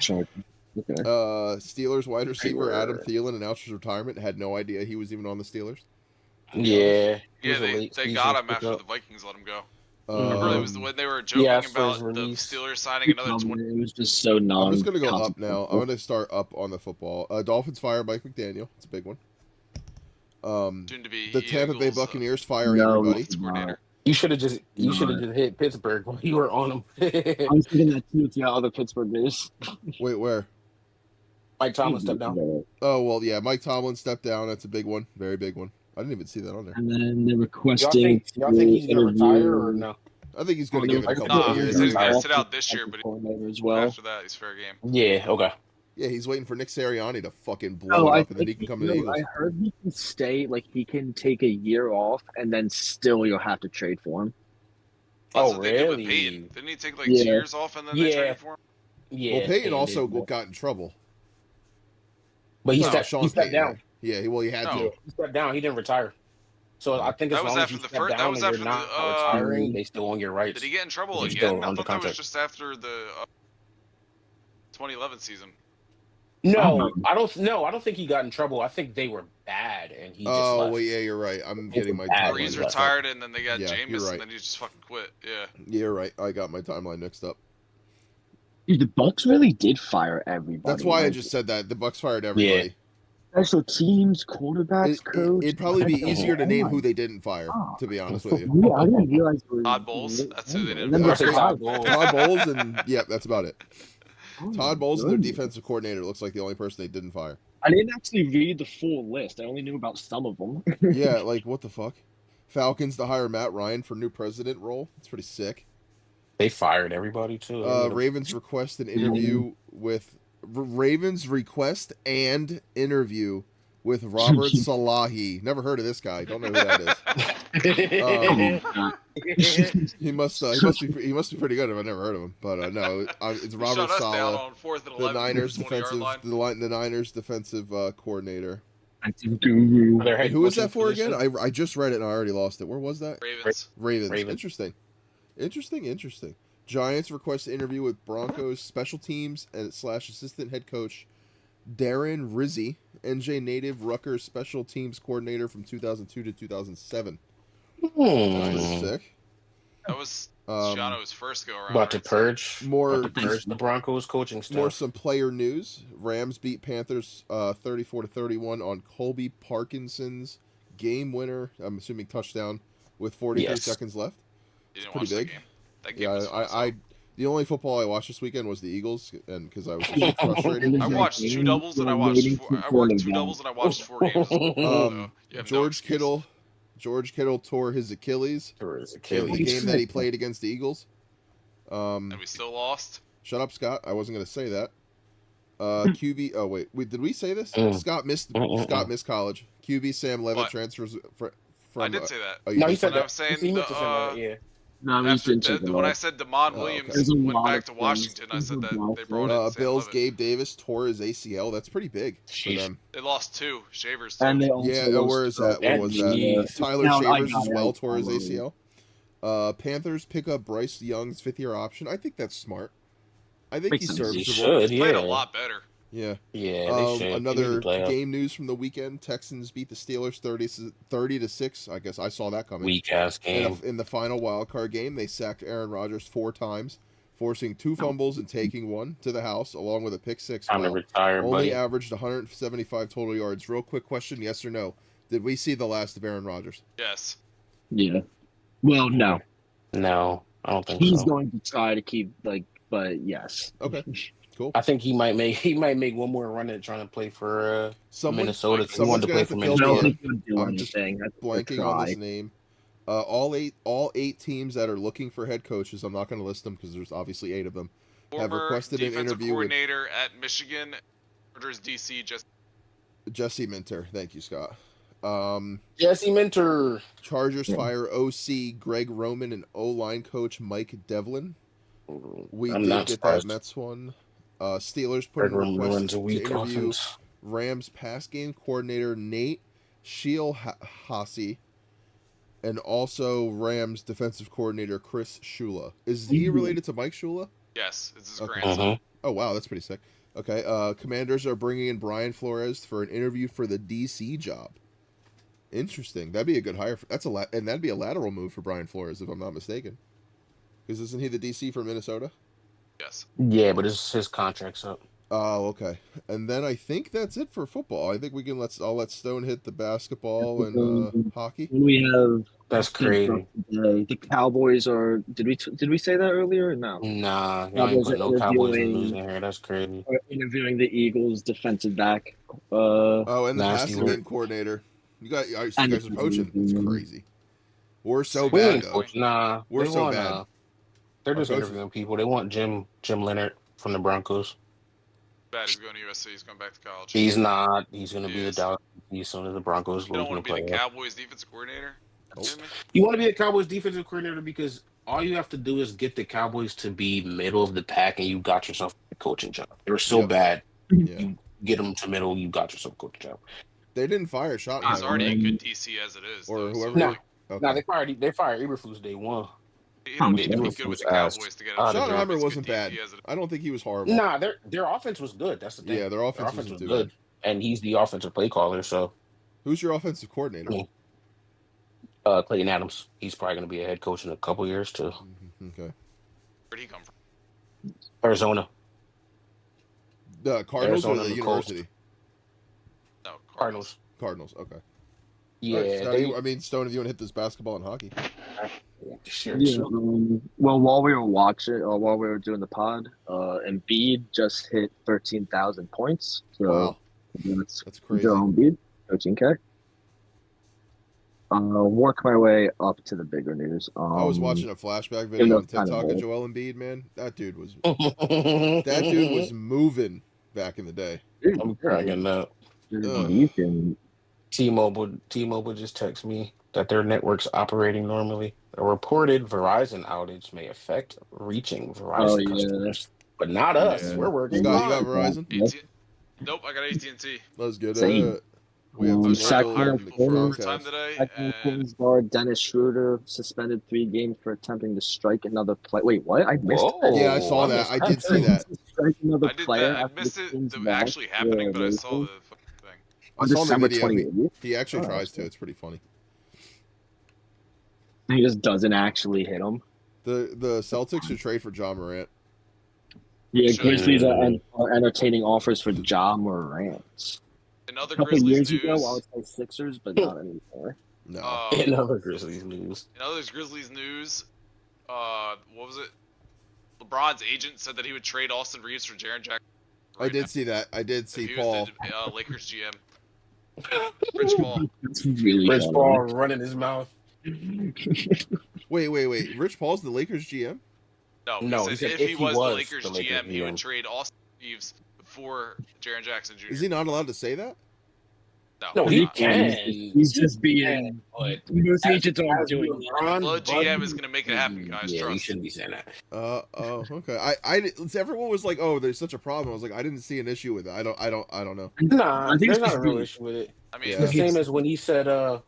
S2: Okay.
S1: Steelers wide receiver Adam
S4: Word.
S1: Thielen announced his retirement. Had no idea he was even on the Steelers.
S4: Yeah.
S3: Yeah, they got him after the Vikings let him go. Remember, it was when they were joking
S4: Yeah, for his
S3: about the
S4: release.
S3: Steelers signing another 20.
S2: It was just so
S1: I'm just gonna go up now. I'm gonna start up on the football. Dolphins fire Mike McDaniel. It's a big one.
S3: Soon to be
S1: The Tampa Bay
S3: Eagles,
S1: Buccaneers fire
S2: no,
S1: everybody.
S3: coordinator.
S4: You should have just hit Pittsburgh while you were on him.
S2: I was thinking that too with the other Pittsburgh days.
S1: Wait, where?
S4: Mike Tomlin stepped down.
S1: Oh well, yeah. Mike Tomlin stepped down. That's a big one. Very big one. I didn't even see that on there.
S2: And then they
S4: Y'all
S2: requesting.
S4: think he's gonna retire or no?
S1: I think he's gonna
S2: Oh,
S1: give it a
S2: there was
S1: couple
S3: Nah,
S1: of
S3: he
S1: years.
S3: said he's
S4: gonna
S3: gonna sit out this year, but
S2: as well.
S3: after that, he's fair game.
S4: Yeah. Okay.
S1: Yeah, he's waiting for Nick Sirianni to fucking blow it up, and then he can come to the Eagles.
S2: I heard he can stay. Like he can take a year off, and then still you'll have to trade for him.
S3: That's
S4: Oh,
S3: what they did with
S4: really?
S3: Peyton. Didn't he take like
S2: Yeah.
S3: 2 years off and then they
S4: Yeah.
S3: traded for him?
S4: Yeah.
S1: Well, Peyton
S4: did,
S1: also
S4: but
S1: got in trouble.
S4: he
S1: No,
S4: stepped
S1: Sean
S4: Peyton
S1: Payton.
S4: down.
S1: Yeah, he had
S3: No.
S1: to.
S4: He stepped down. He didn't retire. So I think as
S3: That was
S4: long as
S3: after
S4: you
S3: the
S4: step
S3: first- that
S4: down
S3: was
S4: and
S3: after
S4: you're
S3: the,
S4: not retiring, they still own your rights.
S3: Did he get in trouble
S4: He's
S3: again?
S4: still
S3: I
S4: under
S3: thought that was
S4: contract.
S3: just after the 2011 season.
S4: No, I don't think he got in trouble. I think they were bad, and he just
S1: Oh,
S4: left.
S1: well, yeah, you're right. I'm
S4: They
S1: getting
S4: were
S1: my
S4: bad.
S3: Or
S1: timeline.
S3: he's
S4: Right.
S3: retired and then they got
S1: Yeah,
S3: Jameis
S1: you're right.
S3: and then he just fucking quit. Yeah.
S1: Yeah, you're right. I got my timeline mixed up.
S2: Dude, the Bucks really did fire everybody.
S1: That's why I
S2: like,
S1: just said that. The Bucks fired everybody.
S2: special teams, quarterbacks, coach.
S1: It'd probably be easier to
S2: Oh
S1: name
S2: my
S1: who they didn't fire,
S2: God.
S1: to be honest with you.
S2: Yeah, I didn't realize it was
S3: Todd Bowles, that's who they didn't
S2: Number
S4: fire.
S2: five.
S1: Todd Bowles and yeah, that's about it.
S2: Oh,
S1: Todd Bowles and their
S2: goodness.
S1: defensive coordinator looks like the only person they didn't fire.
S2: I didn't actually read the full list. I only knew about some of them.
S1: Yeah, like what the fuck? Falcons to hire Matt Ryan for new president role. It's pretty sick.
S4: They fired everybody too.
S1: Ravens request an interview with with Robert Salahi. Never heard of this guy. Don't know who that is. He must be pretty good if I never heard of him. But no, it's
S3: He
S1: Robert
S3: shut us down
S1: Saleh,
S3: on 4th and 11
S1: the Niners
S3: from the 20-yard
S1: defensive
S3: line.
S1: the Niners defensive coordinator.
S2: Guru.
S1: And who was that for again? I just read it and I already lost it. Where was that?
S3: Ravens.
S1: Ravens. Interesting. Giants request an interview with Broncos special teams and / assistant head coach Darren Rizzi, NJ native, Rutgers special teams coordinator from 2002 to 2007. That's pretty sick.
S3: That was Shiano's first go around.
S4: About to purge.
S1: More
S4: About to purge the Broncos coaching staff.
S1: some player news. Rams beat Panthers 34-31 on Colby Parkinson's game winner. I'm assuming touchdown with 43 seconds left.
S3: You didn't
S1: pretty
S3: watch
S1: big.
S3: That game. That game was fun.
S1: I the only football I watched this weekend was the Eagles, and because I was so frustrated.
S3: I watched 2 doubles and I watched 4. I worked 2 doubles and I watched 4 games.
S1: George Kittle tore his Achilles. In the game that he played against the Eagles.
S3: And we still lost.
S1: Shut up, Scott. I wasn't going to say that. QB. Oh wait, did we say this? Scott missed college. QB Sam Levitt transfers from.
S3: I did say that.
S1: Oh,
S4: no, he said that.
S3: I was saying
S2: No,
S3: when I said Damon Williams went back to Washington, I said that they brought in Sam
S1: Bill's
S3: Levitt.
S1: Gabe Davis tore his ACL. That's pretty big for them.
S3: They lost 2 Shavers. Too.
S2: And they
S1: where is that? What was that? Tyler Shavers as well tore his ACL. Panthers pick up Bryce Young's 5th-year option. I think that's smart. I think he's serviceable.
S3: He's played a lot better.
S1: Yeah.
S4: Another
S1: game news from the weekend: Texans beat the Steelers 30-6. I guess I saw that coming.
S4: Weak ass game.
S1: In the final wildcard game, they sacked Aaron Rodgers 4 times, forcing 2 fumbles and taking 1 to the house, along with a pick 6.
S4: Time to retire,
S1: only averaged 175 total yards. Real quick question: yes or no? Did we see the last of Aaron Rodgers?
S3: Yes.
S2: Yeah. Well, no.
S4: No, I don't think
S2: he's going to try to keep but yes.
S1: Okay. Cool.
S4: I think he might make one more run at trying to play for Minnesota. He
S1: Someone's
S4: wanted to play for
S1: Minnesota.
S2: I'm just
S1: blanking on this name. All eight teams that are looking for head coaches. I'm not going to list them because there's obviously 8 of them. Have requested an interview
S3: coordinator at Michigan, Chargers DC.
S1: Jesse Minter. Thank you, Scott.
S4: Jesse Minter.
S1: Chargers fire OC Greg Roman and O-line coach Mike Devlin. We did get that Mets one. Steelers put in a request to interview Rams pass game coordinator Nate Shielhasi and also Rams defensive coordinator Chris Shula. Is he related to Mike Shula?
S3: Yes, it's his grandson.
S1: Oh, wow, that's pretty sick. Okay, Commanders are bringing in Brian Flores for an interview for the DC job. Interesting. That'd be a good hire. And that'd be a lateral move for Brian Flores, if I'm not mistaken. Because isn't he the DC for Minnesota?
S3: Yes.
S4: Yeah, but his contract's up.
S1: Oh, okay. And then I think that's it for football. I think we can I'll let Stone hit the basketball and hockey.
S2: We have
S4: that's crazy.
S2: The Cowboys are. Did we say that earlier? Or no.
S4: Nah, no Cowboys are losing here. That's crazy.
S2: Interviewing the Eagles defensive back.
S1: And the passing game coordinator. You guys are poaching. It's crazy. We're so bad.
S4: Nah,
S1: we're so bad.
S4: They're just interviewing people. They want Jim Leonard from the Broncos.
S3: Bad. He's going to USC. He's going back to college.
S4: He's not. He's going to be the Dallas as soon as the Broncos.
S3: You don't want to be the Cowboys defensive coordinator?
S4: You want to be a Cowboys defensive coordinator because all you have to do is get the Cowboys to be middle of the pack, and you got yourself a coaching job. They were so bad. You get them to middle, you got yourself a coaching job.
S1: They didn't fire Schottenheimer.
S3: He's already a good DC as it is.
S1: Or whoever.
S4: No, they fired Eberflus day 1.
S3: He don't need to be good with the Cowboys to get it.
S1: Schottenheimer wasn't bad. I don't think he was horrible.
S4: Nah, their offense was good. That's the thing.
S1: Yeah, their offense was
S4: good. And he's the offensive play caller, so.
S1: Who's your offensive coordinator?
S4: Clayton Adams. He's probably going to be a head coach in a couple years, too.
S1: Okay.
S3: Where'd he come from?
S4: Arizona.
S1: The Cardinals or the University?
S3: No,
S4: Cardinals.
S1: Cardinals, okay.
S4: Yeah.
S1: Right, Stone, if you want to hit this basketball and hockey.
S2: Sure. Well, while we were doing the pod, Embiid just hit 13,000 points. So
S1: wow. That's crazy.
S2: Embiid, 13K. Work my way up to the bigger news.
S1: I was watching a flashback video on TikTok of Joel Embiid, man. That dude was moving back in the day.
S4: I'm cracking up. T-Mobile just texted me that their network's operating normally. A reported Verizon outage may affect reaching Verizon customers, but not us. We're working.
S1: You got Verizon?
S3: Nope, I got AT&T.
S1: Let's get it. We have
S3: overtime today.
S2: Kings guard Dennis Schroeder suspended 3 games for attempting to strike another player. Wait, what? I missed that.
S1: Yeah, I saw that. I did see that.
S3: I missed it actually happening, but I saw the thing.
S2: On December 28th.
S1: He actually tries to. It's pretty funny.
S2: He just doesn't actually hit him.
S1: The Celtics should trade for Ja Morant.
S2: Yeah, Grizzlies are entertaining offers for Ja Morant.
S3: Another
S2: a couple
S3: Grizzlies
S2: years
S3: news.
S2: ago, I would say Sixers, but not anymore.
S1: No.
S4: In other Grizzlies news.
S3: In other Grizzlies news, what was it? LeBron's agent said that he would trade Austin Reeves for Jaren Jackson.
S1: I did see that. I did see Paul.
S3: He was the Lakers GM. Rich Paul.
S2: That's really
S4: Rich
S2: funny.
S4: Paul running his mouth.
S1: Wait. Rich Paul's the Lakers GM?
S3: No, he said if he was the Lakers GM, he would trade Austin Reeves for Jaren Jackson Jr.
S1: Is he not allowed to say that?
S3: No,
S4: he
S3: not.
S4: can.
S2: He's just being. Most agents aren't doing that.
S3: The GM is gonna make it happen, guys.
S4: Yeah,
S3: Trust.
S4: you shouldn't be saying that.
S1: Okay. Everyone was like, "Oh, there's such a problem." I was like, I didn't see an issue with it. I don't know.
S4: Nah,
S2: I think
S4: there's
S2: it's
S4: not a real
S2: really-
S4: issue with it.
S3: I mean,
S1: Yeah.
S4: It's the same as when he said the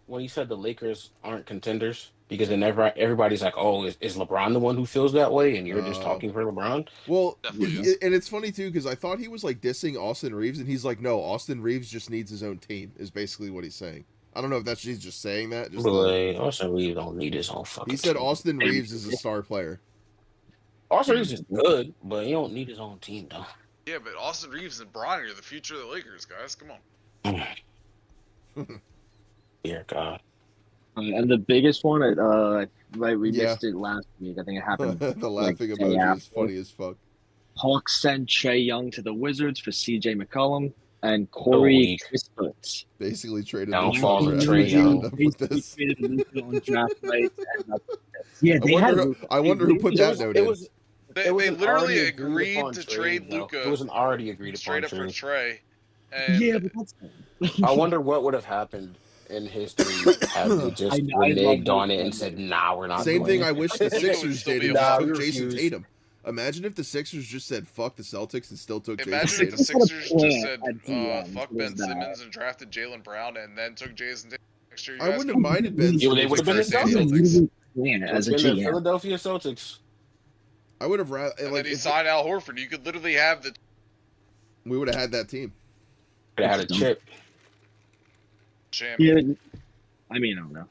S4: Lakers aren't contenders because then everybody's like, oh, is LeBron the one who feels that way, and you're just talking for LeBron?
S1: Well,
S3: Definitely
S1: and it's funny too because I thought he was like dissing Austin Reeves, and he's like, "No, Austin Reeves just needs his own team." Is basically what he's saying. I don't know if that's he's just saying that. Just
S4: But Austin Reeves don't need his own fucking.
S1: he said
S4: team.
S1: Austin Reeves is a star player.
S4: Austin Reeves is good, but he don't need his own team though.
S3: yeah, but Austin Reeves and Bronny are the future of the Lakers, guys. Come on.
S4: Dear God.
S2: And the biggest one, we missed it last week. I think it happened.
S1: The laughing
S2: day
S1: emoji is
S2: after.
S1: funny as fuck.
S2: Hawks send Trae Young to the Wizards for C.J. McCollum and Corey Kispert.
S1: Basically traded
S4: Downfall
S1: Luka
S4: of
S1: for
S4: Trae
S1: Trae
S4: Young.
S1: Young with this.
S2: on draft night. Yeah,
S1: I wonder who put that note in.
S3: They
S4: was an
S3: literally
S4: already
S3: agreed
S4: upon
S3: to
S4: trade,
S3: trade
S4: though.
S3: Luka.
S4: It was an already agreed upon
S3: straight up for
S4: trade.
S3: Trae. And
S2: Yeah, but that's
S4: I wonder what would have happened in history had they just reneged on it and said, "Nah, we're not."
S1: Same
S4: doing
S1: thing
S4: it.
S1: I wish the Sixers
S3: still
S1: did
S3: be
S1: and
S3: a
S1: just
S3: flop.
S1: took Jason
S4: Refuse.
S1: Tatum. Imagine if the Sixers just said fuck the Celtics and still took
S3: imagine if
S1: Jason
S3: the
S1: Tatum.
S3: Sixers
S2: What a
S3: just said
S2: plan at DM
S3: fuck
S2: was
S3: Ben
S2: that.
S3: Simmons and drafted Jalen Brown and then took Jason Tatum next year. You
S1: I
S3: guys
S1: wouldn't have minded Ben
S4: Yeah, they
S1: Simmons.
S4: would have been the
S3: First day
S4: Celtics.
S3: Celtics.
S2: As a
S4: Been the
S2: GM.
S4: Philadelphia Celtics.
S1: I would have rather
S3: And
S1: like
S3: then he
S1: if
S3: signed Al Horford. You could literally have the
S1: we would have had that team.
S4: They had a chip.
S3: champ.
S2: Yeah, I mean, I don't know.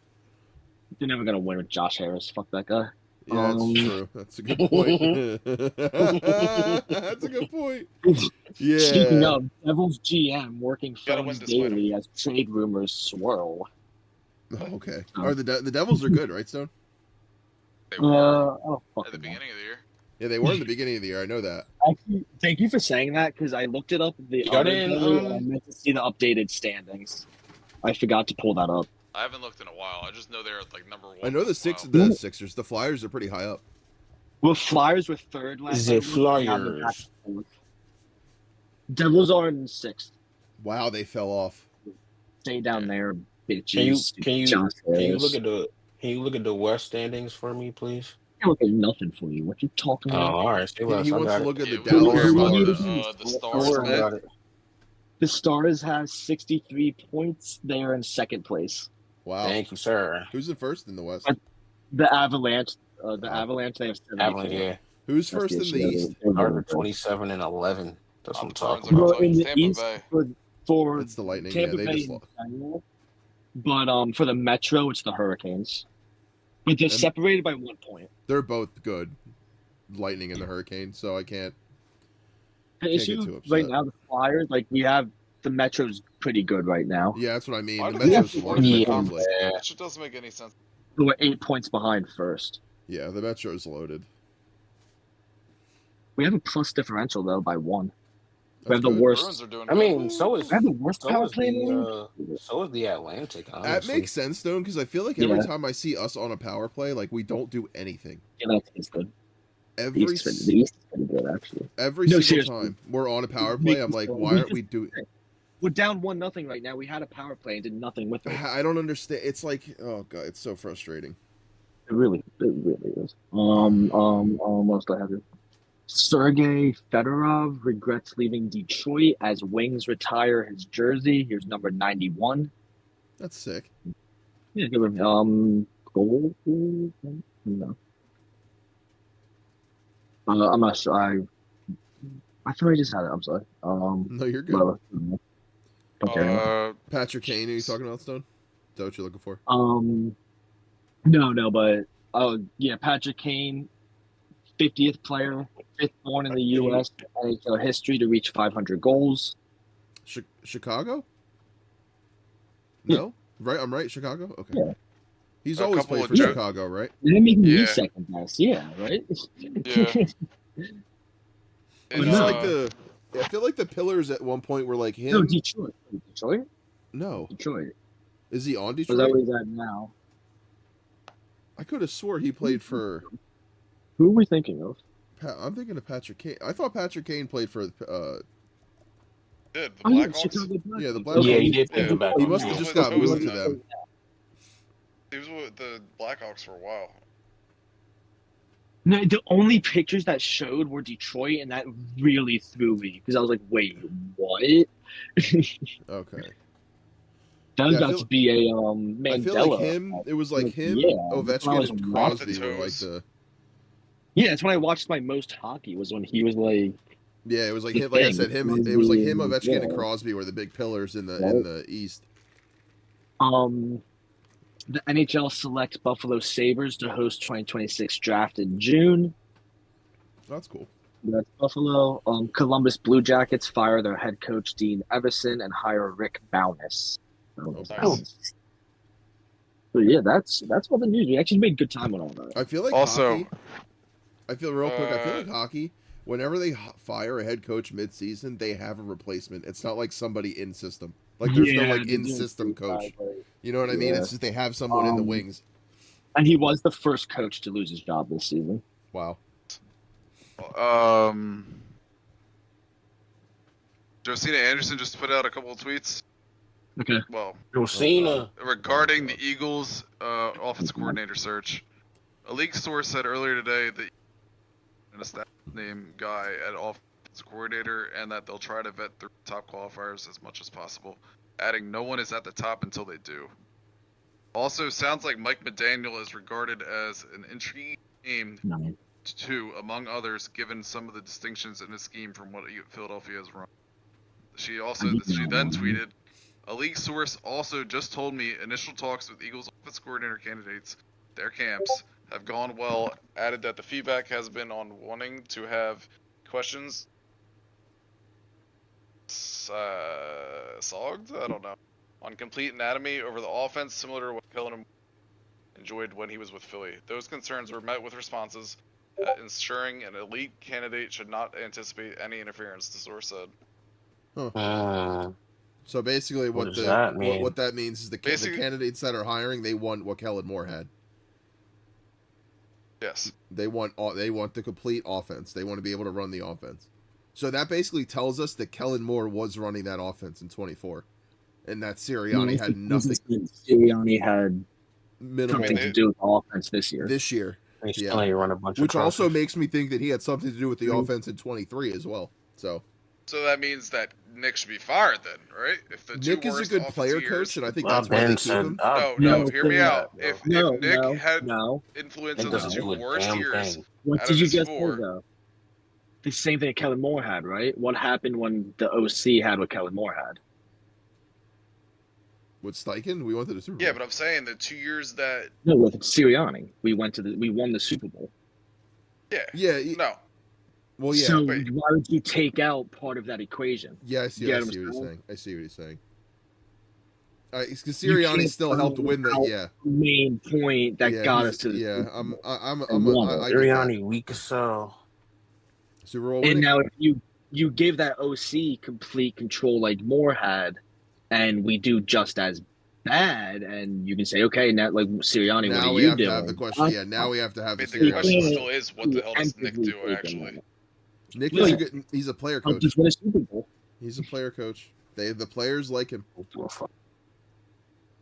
S2: They're never gonna win with Josh Harris. Fuck that guy.
S1: Yeah, that's true. That's a good point. That's a good point. Yeah.
S2: Speaking of, Devils GM working
S3: Gotta
S2: phones
S3: win despite
S2: daily as trade rumors swirl.
S1: Oh, okay. Are the Devils are good, right, Stone?
S3: They were
S2: Oh, fuck
S3: at the beginning of the year.
S1: Yeah, they were in the beginning of the year. I know that.
S2: Actually, thank you for saying that because I looked it up the
S4: You got
S2: other
S4: it in,
S2: day and I meant to see the updated standings. I forgot to pull that up.
S3: I haven't looked in a while. I just know they're like number one.
S1: I know the
S3: Wow.
S1: Sixers, the Flyers are pretty high up.
S2: Well, Flyers were third last
S4: The
S2: time. Now they're back
S4: Flyers.
S2: to fourth. Devils are in sixth.
S1: Wow, they fell off.
S2: Stay down there,
S4: Can you
S2: bitches.
S4: can you
S2: Josh
S4: can you
S2: Harris.
S4: look at the West standings for me, please?
S2: I can't look at nothing for you. What you talking
S4: Oh,
S2: about?
S4: all right. Say less.
S1: He
S4: I
S1: wants
S4: got
S1: to
S4: it.
S1: look at the
S3: Yeah, we don't
S1: Dallas
S3: care about
S1: Stars.
S3: the
S4: Don't
S3: Stars,
S4: worry
S3: man.
S4: about it.
S2: The Stars have 63 points. They are in second place.
S1: Wow.
S4: Thank you, sir.
S1: Who's in first in the West?
S2: The Avalanche, Avalanche, they have 74.
S4: Avalanche, yeah.
S1: Who's
S2: That's
S1: first in the
S2: issue.
S1: East?
S2: They're
S4: Carter
S2: really good.
S4: 27 and 11. That's what I'm talking
S3: Bruins are
S4: about.
S2: Well, in the
S3: Tampa
S2: East,
S3: Bay.
S2: for
S1: It's the Lightning.
S2: Tampa
S1: Yeah, they
S2: Bay
S1: just
S2: in
S1: lost.
S2: general, but for the Metro, it's the Hurricanes. But they're
S1: And-
S2: separated by 1 point.
S1: They're both good. Lightning and the Hurricane, so I can't.
S2: The
S1: Can't get
S2: issue
S1: too upset.
S2: right now, the Flyers, like we have the Metro's pretty good right now.
S1: Yeah, that's what I mean.
S3: Why
S1: The
S3: do they have
S1: Metro's
S3: four
S1: loaded.
S2: Yeah.
S3: conference?
S4: Yeah.
S3: That shit doesn't make any sense.
S2: We're 8 points behind first.
S1: Yeah, the Metro's loaded.
S2: We have a plus differential though by 1. We have
S1: That's
S2: the
S1: good.
S2: worst.
S3: Bruins are doing
S4: I
S3: good.
S4: mean, so is
S2: We have the worst
S4: so
S2: power
S4: is
S2: play in the league.
S4: so is the Atlantic.
S1: That
S4: Honestly.
S1: makes sense, though, because I feel like every
S2: Yeah.
S1: time I see us on a power play, like we don't do anything.
S2: Yeah, that's good. The
S1: Every
S2: East is pretty good actually.
S1: every
S2: No,
S1: single
S2: seriously.
S1: time we're on a power play, I'm like, why aren't we doing?
S2: We're down 1-0 right now. We had a power play and did nothing with it.
S1: I don't understand. It's like, oh god, it's so frustrating.
S2: It really is. What else do I have here? Sergei Fedorov regrets leaving Detroit as Wings retire his jersey. Here's number 91.
S1: That's sick.
S2: Yeah, give him, goal? No. I'm not sure. I thought I just had it. I'm sorry.
S1: No, you're good.
S2: Whatever. Okay.
S3: Patrick
S1: Kane, are you talking about, Stone? Is that what you're looking for?
S2: No, but yeah, Patrick Kane, 50th player, 5th born in the U.S. NHL history to reach 500 goals.
S1: Chicago?
S2: Yeah.
S1: No. Right, I'm right. Chicago. Okay.
S2: Yeah.
S1: He's
S3: A
S1: always
S3: couple
S1: played
S3: of
S1: for Chicago, right?
S2: They're making me
S3: Yeah.
S2: second best. Yeah, right.
S3: Yeah.
S1: He's
S3: And,
S1: like the. I feel like the Pillars at one point were like him.
S2: No, Detroit. Detroit.
S1: No,
S2: Detroit.
S1: is he on
S2: Was
S1: Detroit?
S2: that where he's at now?
S1: I could have swore he played for.
S2: Who are we thinking of?
S1: I'm thinking of Patrick Kane. I thought Patrick Kane played for.
S3: did the
S2: Yeah,
S3: Blackhawks?
S2: Chicago Blackhawks.
S1: Yeah, the Blackhawks.
S4: Yeah, he did
S3: Yeah.
S4: play the back.
S1: He must have
S3: Yeah.
S1: just got moved to
S3: Yeah.
S1: them.
S3: He was with the Blackhawks for a while.
S2: No, the only pictures that showed were Detroit, and that really threw me because I was like, "Wait, what?"
S1: Okay.
S2: That
S1: Yeah, I
S2: got
S1: feel-
S2: to be a Mandela.
S1: I feel like him. It was like him,
S2: Yeah,
S1: Ovechkin,
S2: was
S1: and
S3: off the
S1: Crosby were like
S3: toes.
S1: the.
S2: Yeah, that's when I watched my most hockey. Was when he was like,
S1: Yeah, it was like
S2: The
S1: him. Like I
S2: thing,
S1: said, him. It was like him, Ovechkin, and
S2: yeah.
S1: Crosby were the big pillars in
S2: Right.
S1: the East.
S2: The NHL selects Buffalo Sabres to host 2026 draft in June.
S1: That's cool.
S2: That's Buffalo. Columbus Blue Jackets fire their head coach Dean Everson and hire Rick Bowness.
S3: Nice.
S2: So yeah, that's all the news. We actually made good time on all that.
S1: I feel like
S3: Also-
S1: hockey, I feel real quick. I feel like hockey. Whenever they fire a head coach mid-season, they have a replacement. It's not like somebody in system. Like there's no like
S2: they're
S1: in
S2: doing
S1: system
S2: so
S1: coach.
S2: badly.
S1: You know what I mean?
S2: Yeah.
S1: It's just they have someone in the wings.
S2: And he was the first coach to lose his job this season.
S1: Wow.
S3: Josina Anderson just put out a couple of tweets.
S2: Okay.
S3: Well,
S4: Josina.
S3: regarding the Eagles' offensive coordinator search, a league source said earlier today that an established name guy at offensive coordinator, and that they'll try to vet through top qualifiers as much as possible, adding no one is at the top until they do. Also, sounds like Mike McDaniel is regarded as an intriguing name
S2: No.
S3: too, among others, given some of the distinctions in his scheme from what Philadelphia has run. She then tweeted, a league source also just told me initial talks with Eagles offensive coordinator candidates, their camps, have gone well, added that the feedback has been on wanting to have questions sogged? I don't know. On complete anatomy over the offense, similar to what Kellen enjoyed when he was with Philly. Those concerns were met with responses, ensuring an elite candidate should not anticipate any interference, the source said.
S1: So basically, what
S4: does that mean?
S1: what that means is the candidates that are hiring, they want what Kellen Moore had.
S3: Yes.
S1: They want the complete offense. They want to be able to run the offense. So that basically tells us that Kellen Moore was running that offense in 24, and that Sirianni had nothing.
S2: Sirianni had
S1: Minimal
S2: something to do with offense this year.
S1: this year.
S4: He's
S1: Yeah.
S4: telling you run a bunch
S1: Which
S4: of
S1: also
S4: crosses.
S1: makes me think that he had something to do with the
S2: Mhm.
S1: offense in 23 as well. So
S3: that means that Nick should be fired then, right? If the two
S1: Nick is a
S3: worst
S1: good
S3: offensive
S1: player
S3: years-
S1: coach, and I think
S4: Well,
S1: that's why they
S4: Ben
S1: keep
S4: said,
S1: him.
S3: No,
S2: No,
S3: hear me out.
S4: no.
S3: If
S2: No,
S3: Nick had
S2: no.
S3: influence
S4: It
S3: in the
S4: doesn't
S3: two
S4: do a
S3: worst
S4: damn
S3: years,
S4: thing.
S2: What
S3: out
S2: did
S3: of
S2: you
S3: his
S2: just
S3: four-
S2: say though? The same thing that Kellen Moore had, right? What happened when the OC had what Kellen Moore had?
S1: With Steichen, we went to the Super Bowl.
S3: yeah, but I'm saying the 2 years that
S2: No, with Sirianni, we won the Super Bowl.
S3: no,
S1: Well, yeah.
S2: So
S3: wait.
S2: why would you take out part of that equation?
S1: Yeah, I see
S2: Get
S1: what
S2: him
S1: you're
S2: still?
S1: saying. I see what he's saying. Because Sirianni
S2: can't
S1: still helped
S2: throw
S1: win that.
S2: out
S1: Yeah,
S2: Main point that
S1: yeah,
S2: got
S1: he's-
S2: us to the
S1: yeah.
S2: Super Bowl.
S1: I get that.
S4: Sirianni weak as hell.
S1: Super Bowl
S2: And
S1: winning.
S2: now if you give that OC complete control like Moore had, and we do just as bad, and you can say, okay, now like Sirianni,
S1: Now
S2: what
S1: we
S2: are you
S1: have
S2: doing?
S1: to have the question. Yeah, now we have to
S3: I
S1: have
S3: mean,
S1: the
S3: the
S1: Sirianni
S3: question
S1: question.
S3: still is, what the hell does Nick do
S2: Preemptively
S3: actually?
S2: taking
S1: Nick
S2: Yeah.
S1: is a good. He's a player
S2: I'll
S1: coach.
S2: just win a Super Bowl.
S1: He's a player coach. The players like him.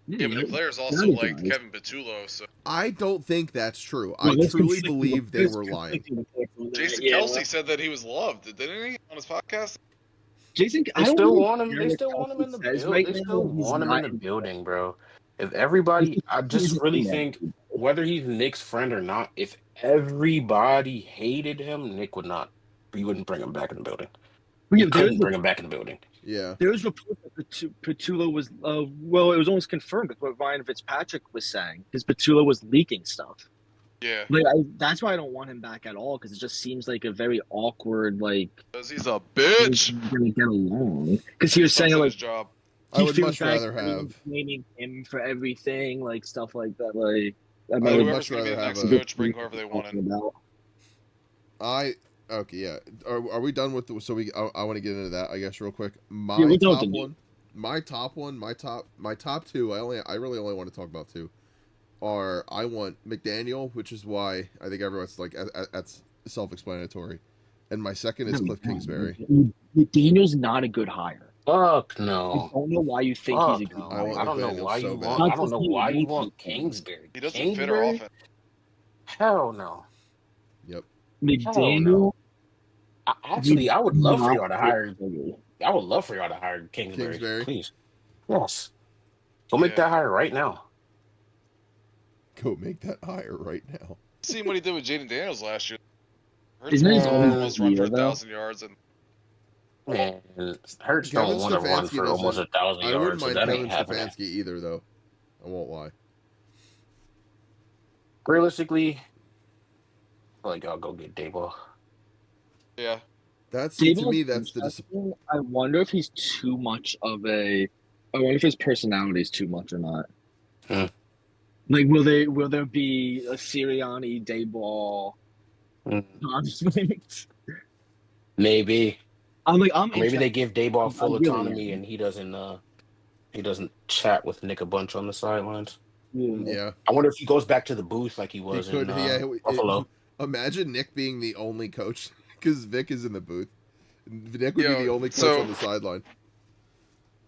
S3: Yeah, but the players also
S2: Johnny
S3: liked
S2: guys.
S3: Kevin Patullo, so
S1: I don't think that's true.
S2: Well,
S1: I
S2: there's
S1: truly
S2: conflicting-
S1: believe they
S2: there's
S1: were lying.
S2: conflicting reports on that.
S3: Jason
S2: Yeah,
S3: Kelsey
S2: well,
S3: said that he was loved, didn't he, on his podcast?
S2: Jason, I
S4: They
S2: don't
S4: still
S2: really
S4: want him.
S2: care
S4: They
S2: what
S4: still want him in the
S2: Kelsey says
S4: building.
S2: right
S4: They
S2: now.
S4: still
S2: He's
S4: want him
S2: not
S4: in the building, bro. If everybody, I just really think whether he's Nick's friend or not, if everybody hated him, Nick would not. He wouldn't bring him back in the building.
S2: Yeah,
S4: He couldn't bring him back in the building.
S1: Yeah.
S2: There was reports that Petula was, well, it was almost confirmed with what Ryan Fitzpatrick was saying, because Petula was leaking stuff.
S3: Yeah,
S2: Like, that's why I don't want him back at all, because it just seems like a very awkward, like,
S3: because he's a bitch.
S2: we're gonna get along. Because he was saying,
S3: Sucks at
S2: like,
S3: his job.
S1: I would much rather have.
S2: blaming him for everything, like stuff like that. Like I
S1: I would
S2: mean,
S3: Whoever's
S1: much
S3: going to be
S1: rather
S3: the
S1: have
S3: next
S1: a.
S3: coach, bring whoever they wanted.
S1: Okay, yeah. Are we done with? So I want to get into that. I guess real quick.
S2: Yeah,
S1: My
S2: we don't
S1: top
S2: have to
S1: one. My top two. I really only want to talk about two. I want McDaniel, which is why I think everyone's like that's self-explanatory, and my second is Cliff Kingsbury.
S2: McDaniel's not a good hire.
S4: Fuck
S2: I
S4: no.
S2: don't know why you think he's a
S4: Fuck
S2: good
S4: no.
S1: I want
S2: hire.
S4: I don't know
S1: McDaniel
S4: why
S1: so
S4: you
S1: bad.
S4: want. I don't know why you want Kingsbury.
S3: He doesn't fit our
S4: Kingsbury?
S3: offense.
S4: Hell no.
S1: Yep.
S4: Hell
S2: McDaniel.
S4: no. Actually, I would love for y'all to hire.
S2: Kingsbury.
S4: I would love for y'all to hire Kingsbury. Please. Yes. Go make
S3: Yeah.
S4: that hire right now.
S1: Go make that hire right now.
S3: See what he did with Jaden Daniels last year.
S2: Isn't his only
S3: almost run for
S2: year, though?
S3: 1,000 yards, and
S4: Man, Hurts
S1: Kevin
S4: don't want to run
S1: Stefanski
S4: for almost
S1: doesn't-
S4: 1,000
S1: I wouldn't
S4: yards, so
S1: mind
S4: that
S1: Kevin
S4: ain't happening.
S1: Stefanski either, though. I won't lie.
S4: Realistically, I feel like y'all go get Dayball.
S3: yeah,
S1: That's
S2: Dayball's
S1: to me. That's the
S2: interesting. I wonder if he's too much of a. I wonder if his personality is too much or not.
S4: Hmm.
S2: Like, will there be a Sirianni Dayball
S4: Hmm.
S2: conflict?
S4: Maybe.
S2: I'm
S4: Maybe
S2: interested.
S4: they give Dayball full
S2: I really
S4: autonomy
S2: am.
S4: and he doesn't chat with Nick a bunch on the sidelines.
S1: Yeah.
S4: I wonder if he goes back to the booth like he
S1: He
S4: was
S1: could.
S4: in Buffalo.
S1: Imagine Nick being the only coach because Vic is in the booth. Nick would be
S3: Yo,
S1: the only coach
S3: so-
S1: on the sideline.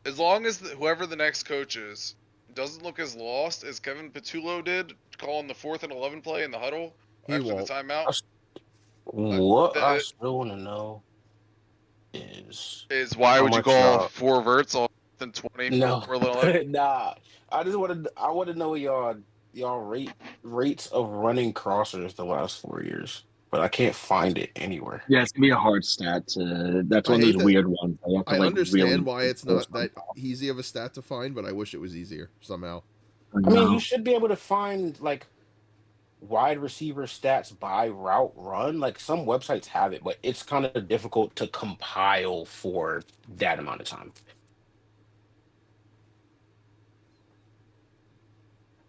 S3: as long as whoever the next coach is doesn't look as lost as Kevin Patullo did calling the 4th and 11 play in the huddle
S1: He
S3: after
S1: won't.
S3: the timeout,
S4: What I
S3: that-
S4: still want to know is
S3: is why
S4: How
S3: would you
S4: much,
S3: call 4 verts on 20
S4: no,
S3: for 11?
S4: nah. I want to know y'all rates of running crossers the last 4 years, but I can't find it anywhere.
S2: Yeah, it's gonna be a hard stat to. That's
S1: I
S2: one of
S1: hate
S2: those
S1: that-
S2: weird ones. That you have to,
S1: I
S2: like,
S1: understand
S2: really
S1: why it's not that
S2: off.
S1: easy of a stat to find, but I wish it was easier somehow.
S4: I mean, you should be able to find like wide receiver stats by route run. Like some websites have it, but it's kind of difficult to compile for that amount of time.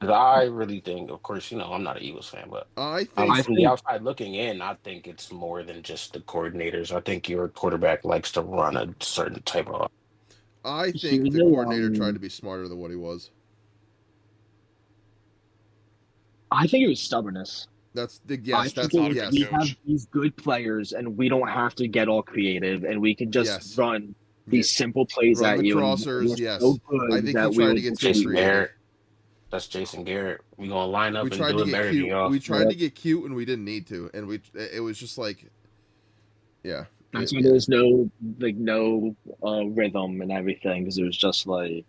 S4: 'Cause I really think, of course, I'm not an Eagles fan, but
S1: I think
S2: I
S4: from
S2: think-
S4: the outside looking in, I think it's more than just the coordinators. I think your quarterback likes to run a certain type of.
S1: the
S2: Here's
S1: coordinator
S2: a,
S1: tried to be smarter than what he was.
S2: I think it was stubbornness.
S1: That's the
S2: I
S1: yes.
S2: think
S1: That's
S2: it was,
S1: yes.
S2: we have these good players, and we don't have to get all creative, and we can just
S1: Yes.
S2: run these simple plays
S1: Run
S2: at
S1: the
S2: you.
S1: crossers,
S2: And we're
S1: yes.
S2: so good
S1: I think
S2: that
S1: he tried
S2: we
S1: to get
S2: will
S1: too
S4: Jason
S1: creative.
S4: Garrett. That's Jason Garrett. We gonna line up
S1: We
S4: and
S1: tried
S4: do
S1: to
S4: it
S1: get
S4: better than
S1: cute.
S4: y'all.
S1: We tried to get cute, and we didn't need to. And it was just like, yeah.
S2: That's why there was no rhythm and everything, because it was just like.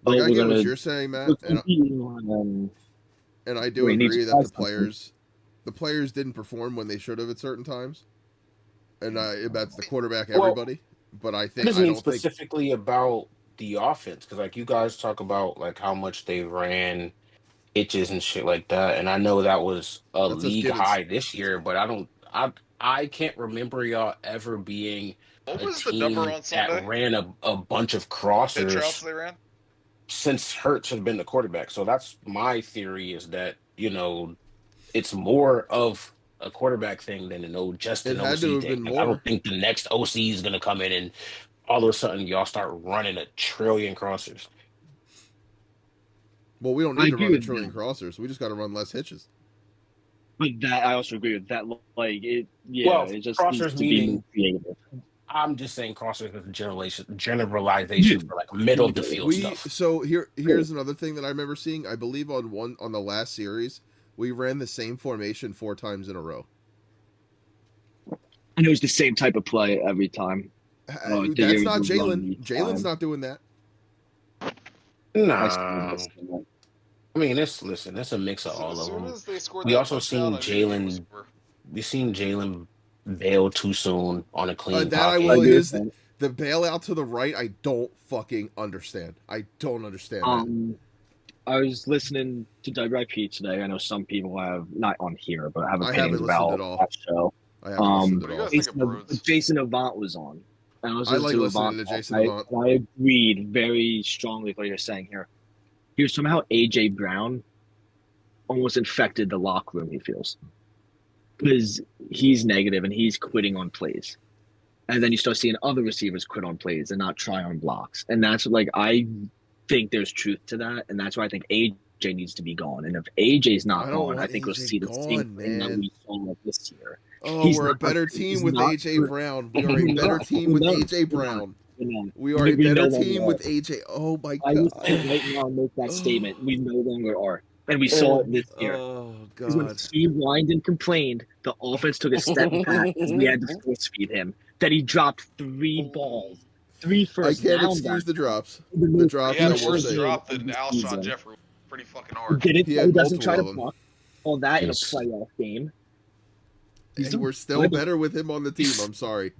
S1: Like,
S2: oh,
S1: I
S2: we're
S1: get what
S2: gonna-
S1: you're saying, Matt,
S2: we're
S1: and
S2: competing,
S1: I do
S2: we need
S1: agree
S2: to
S1: that
S2: try
S1: the
S2: something.
S1: players didn't perform when they should have at certain times, and that's the quarterback,
S4: Well,
S1: everybody. But I
S4: It
S1: think
S4: doesn't
S1: I
S4: mean
S1: don't think
S4: specifically about the offense, because like you guys talk about like how much they ran hitches and shit like that, and I know that was a
S1: That's us
S4: league
S1: giving-
S4: high this year, but I can't remember y'all ever being
S3: What
S4: a
S3: was the
S4: team
S3: number on Sunday?
S4: that ran a bunch of
S3: Pitch routes
S4: crossers
S3: they ran?
S4: since Hurts has been the quarterback. So that's my theory, is that it's more of a quarterback thing than just
S1: It
S4: an
S1: had
S4: OC
S1: to have
S4: thing.
S1: been
S4: Like, I
S1: more.
S4: don't think the next OC is gonna come in and all of a sudden y'all start running 1 trillion crossers.
S1: Well, we don't
S2: I
S1: need to
S2: agree
S1: run a
S2: with
S1: trillion
S2: that.
S1: crossers. We just got to run less hitches.
S2: But that I also agree with that. Like it, yeah,
S4: Well,
S2: it just
S4: crossers
S2: needs to be
S4: meaning-
S2: more creative.
S4: I'm just saying crossers is a generalization for like middle of the field stuff.
S1: So here's another thing that I remember seeing. I believe on the last series, we ran the same formation 4 times in a row.
S2: And it was the same type of play every time.
S1: That's
S2: They
S1: not
S2: were
S1: Jalen.
S2: running each
S1: Jalen's
S2: time.
S1: not doing that.
S4: Nah, I mean, it's a mix of all
S3: As
S4: of
S3: soon
S4: them.
S3: as they scored
S4: We
S3: that
S4: also
S3: touchdown,
S4: seen
S3: I knew the game was
S4: Jalen.
S3: over.
S4: We seen Jalen bail too soon on a clean
S1: That I
S4: pocket.
S1: will.
S2: agree
S1: His
S2: with that.
S1: the bailout to the right. I don't fucking understand. I don't understand that.
S2: I was listening to WIP today. I know some people have not on here, but have
S1: I
S2: opinions
S1: haven't listened
S2: about
S1: at all.
S2: that show.
S1: I haven't listened
S3: What
S1: at
S3: do you
S1: all.
S3: guys think of Broods?
S2: Jason Avant was on, And
S1: I like listening to Jason Avant.
S2: I agreed very strongly with what you're saying here. Here's somehow A.J. Brown almost infected the locker room, he feels. Because he's negative and he's quitting on plays. And then you start seeing other receivers quit on plays and not try on blocks. And that's like, I think there's truth to that. And that's why I think AJ needs to be gone. And if AJ's not gone, I think we'll see the same thing that we saw this year.
S1: Oh, we're a better team with AJ Brown. We are a better team with AJ Brown. We are a better team with AJ. Oh my God!
S2: I will say right now and make that statement. We no longer are, and we saw it this year.
S1: Oh
S2: God! When Steve whined and complained, the offense took a step back because we had to force feed him. Then he dropped 3 balls, 3 first down.
S1: I can't excuse the drops. The drops.
S3: Yeah, the worst drop than Alshon Jeffrey. Pretty fucking hard.
S2: He doesn't try to block all that in a playoff game.
S1: And we're still better with him on the team. I'm sorry.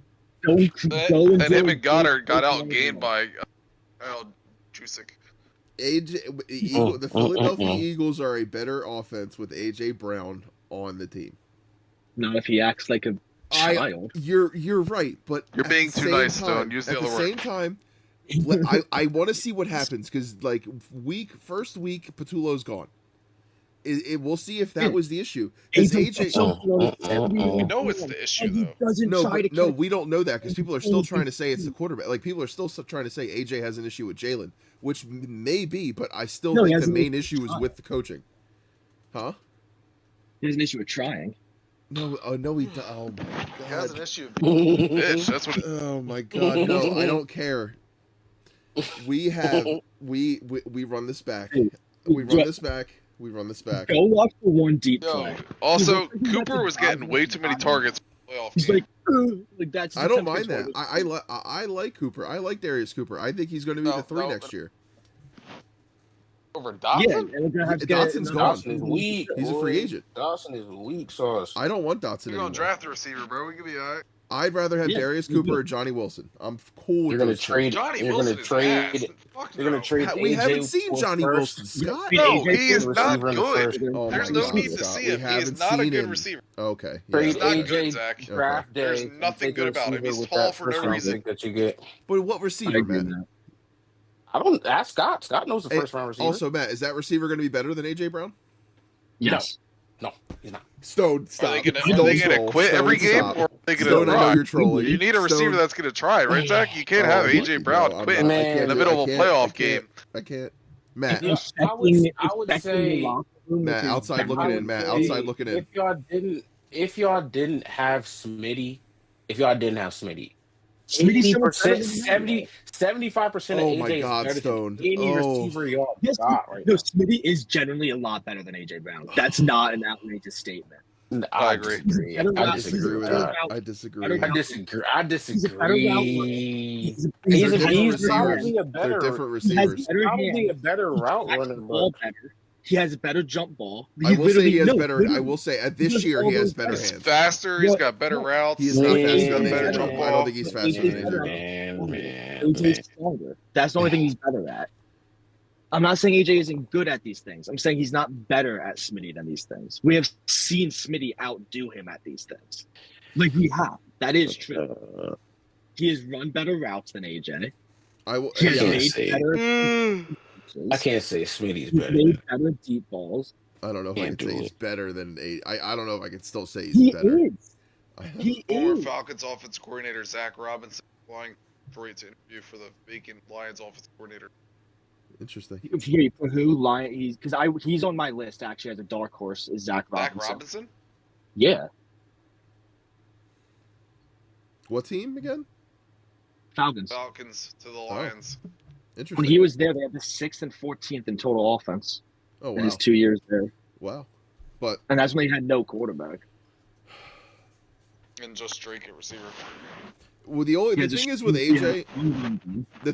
S3: And him and Goddard got outgained by Jusic.
S1: The Philadelphia Eagles are a better offense with AJ Brown on the team.
S2: Not if he acts like a child.
S1: You're right, but
S3: you're being too nice, Stone. Use the other word.
S1: At the same time, I want to see what happens because like first week Patullo's gone. We'll see if that was the issue. Because AJ,
S3: we know it's the issue though.
S1: No, we don't know that because people are still trying to say it's the quarterback. Like people are still trying to say AJ has an issue with Jalen, which may be, but I still think the main issue is with the coaching. Huh?
S2: He has an issue with trying.
S1: No, no, he does. Oh my God.
S3: He has an issue with being a bitch. That's what.
S1: Oh my God, no, I don't care. We run this back. We run this back. We run this back.
S2: Go watch the one deep play.
S3: Also, Cooper was getting way too many targets.
S2: He's like that's.
S1: I don't mind that. I like Cooper. I like Darius Cooper. I think he's going to be the 3 next year.
S3: Over Dotson?
S2: Yeah,
S1: Dotson's gone.
S4: Dotson is weak.
S1: He's a free agent.
S4: Dotson is weak sauce.
S1: I don't want Dotson
S3: anymore. You're going to draft the receiver, bro. We could be all right.
S1: I'd rather have Darius Cooper or Johnny Wilson. I'm cool with
S4: You're going to trade. You're going to trade. You're going to trade.
S1: We haven't seen Johnny Wilson, Scott.
S3: No, he is not good. There's no need to see him. He is not a good receiver.
S1: Okay.
S3: He's not good, Zach. There's nothing good about him. He's tall for no reason.
S4: That you get.
S1: But what receiver, man?
S4: I don't ask Scott. Scott knows the first round receiver.
S1: Also, Matt, is that receiver going to be better than AJ Brown?
S2: Yes.
S4: No, he's not.
S1: Stone, stop.
S3: Are they going to quit every game, or are they going to
S1: I know you're trolling.
S3: You need a receiver that's going to try, right, Zach? You can't have AJ Brown quit in the middle of a playoff game.
S1: I can't. Matt,
S4: I would say
S1: Matt, outside looking in. Matt, outside looking in.
S4: If y'all didn't have Smitty, 75% of
S1: Oh my
S4: AJ
S1: God,
S4: is better
S1: Stone.
S4: than any receiver y'all got right
S2: now. Smitty is generally a lot better than AJ Brown. That's not an outrageous statement.
S3: I agree.
S1: I disagree with that. I disagree.
S4: He's probably a better.
S1: They're different receivers.
S4: Probably a better route runner.
S2: He has a better jump ball.
S1: I will say he has better. I will say at this year he has better hands.
S3: He's faster. He's got better routes.
S1: He's not faster than AJ Brown. I don't think he's faster than AJ.
S2: AJ's stronger. That's the only thing he's better at. I'm not saying AJ isn't good at these things. I'm saying he's not better at Smitty than these things. We have seen Smitty outdo him at these things. Like we have. That is true. He has run better routes than AJ.
S4: I can't say Smitty's better.
S2: He's made better deep balls.
S1: I don't know if I can say he's better than I don't know if I can still say he's better.
S2: He
S3: Former
S2: is.
S3: Falcons offense coordinator Zach Robinson flying Detroit to interview for the vacant Lions offense coordinator.
S1: Interesting.
S2: For who? Lion? He's on my list actually as a dark horse. Is Zach Robinson?
S3: Zach Robinson?
S2: Yeah.
S1: What team again?
S2: Falcons.
S3: Falcons to the Lions.
S1: Interesting.
S2: When he was there, they had the 6th and 14th in total offense.
S1: Oh wow!
S2: In his 2 years there.
S1: Wow.
S2: And that's when he had no quarterback.
S3: And just Drake at receiver.
S1: Well, the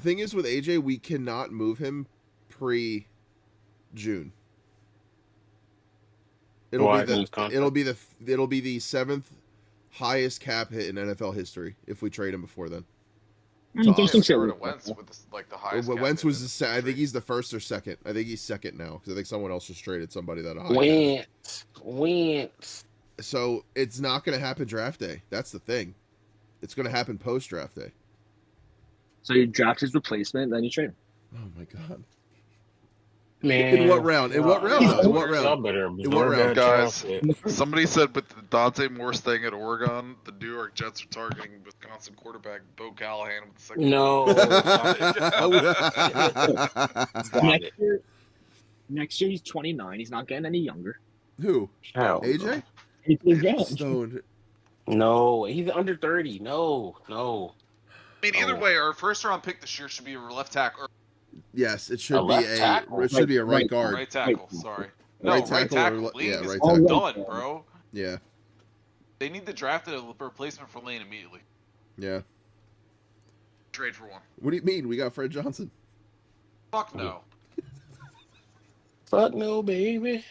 S1: thing is with AJ, we cannot move him pre-June. It'll be the 7th highest cap hit in NFL history if we trade him before then.
S3: Wentz with the highest.
S1: Wentz was I think he's the first or second. I think he's second now because I think someone else just traded somebody that high.
S4: Wentz.
S1: So it's not going to happen draft day. That's the thing. It's going to happen post draft day.
S2: So you draft his replacement, then you trade him.
S1: Oh my god.
S4: Man,
S1: In what round? In what round? Though? In what
S4: Y'all
S1: round?
S4: better
S1: In what round?
S3: Guys, somebody said with the Dante Morse thing at Oregon, the New York Jets are targeting Wisconsin quarterback Bo Callahan with the second.
S4: No.
S2: Next year he's 29. He's not getting any younger.
S1: Who?
S4: Hell,
S1: AJ? Stone.
S4: No, he's under 30. No.
S3: I mean, either way, our first round pick this year should be a left tackle.
S1: Yes, it should
S4: A
S1: be
S4: left tackle?
S1: It should be a right guard.
S3: Right tackle. Sorry.
S1: Right
S3: No,
S1: tackle
S3: right tackle.
S1: or-
S3: Lane
S1: yeah,
S3: is
S1: right
S3: done,
S1: tackle.
S3: bro.
S1: Yeah.
S3: They need to draft a replacement for Lane immediately.
S1: Yeah.
S3: Trade for one.
S1: What do you mean? We got Fred Johnson.
S3: Fuck no.
S4: Fuck no, baby.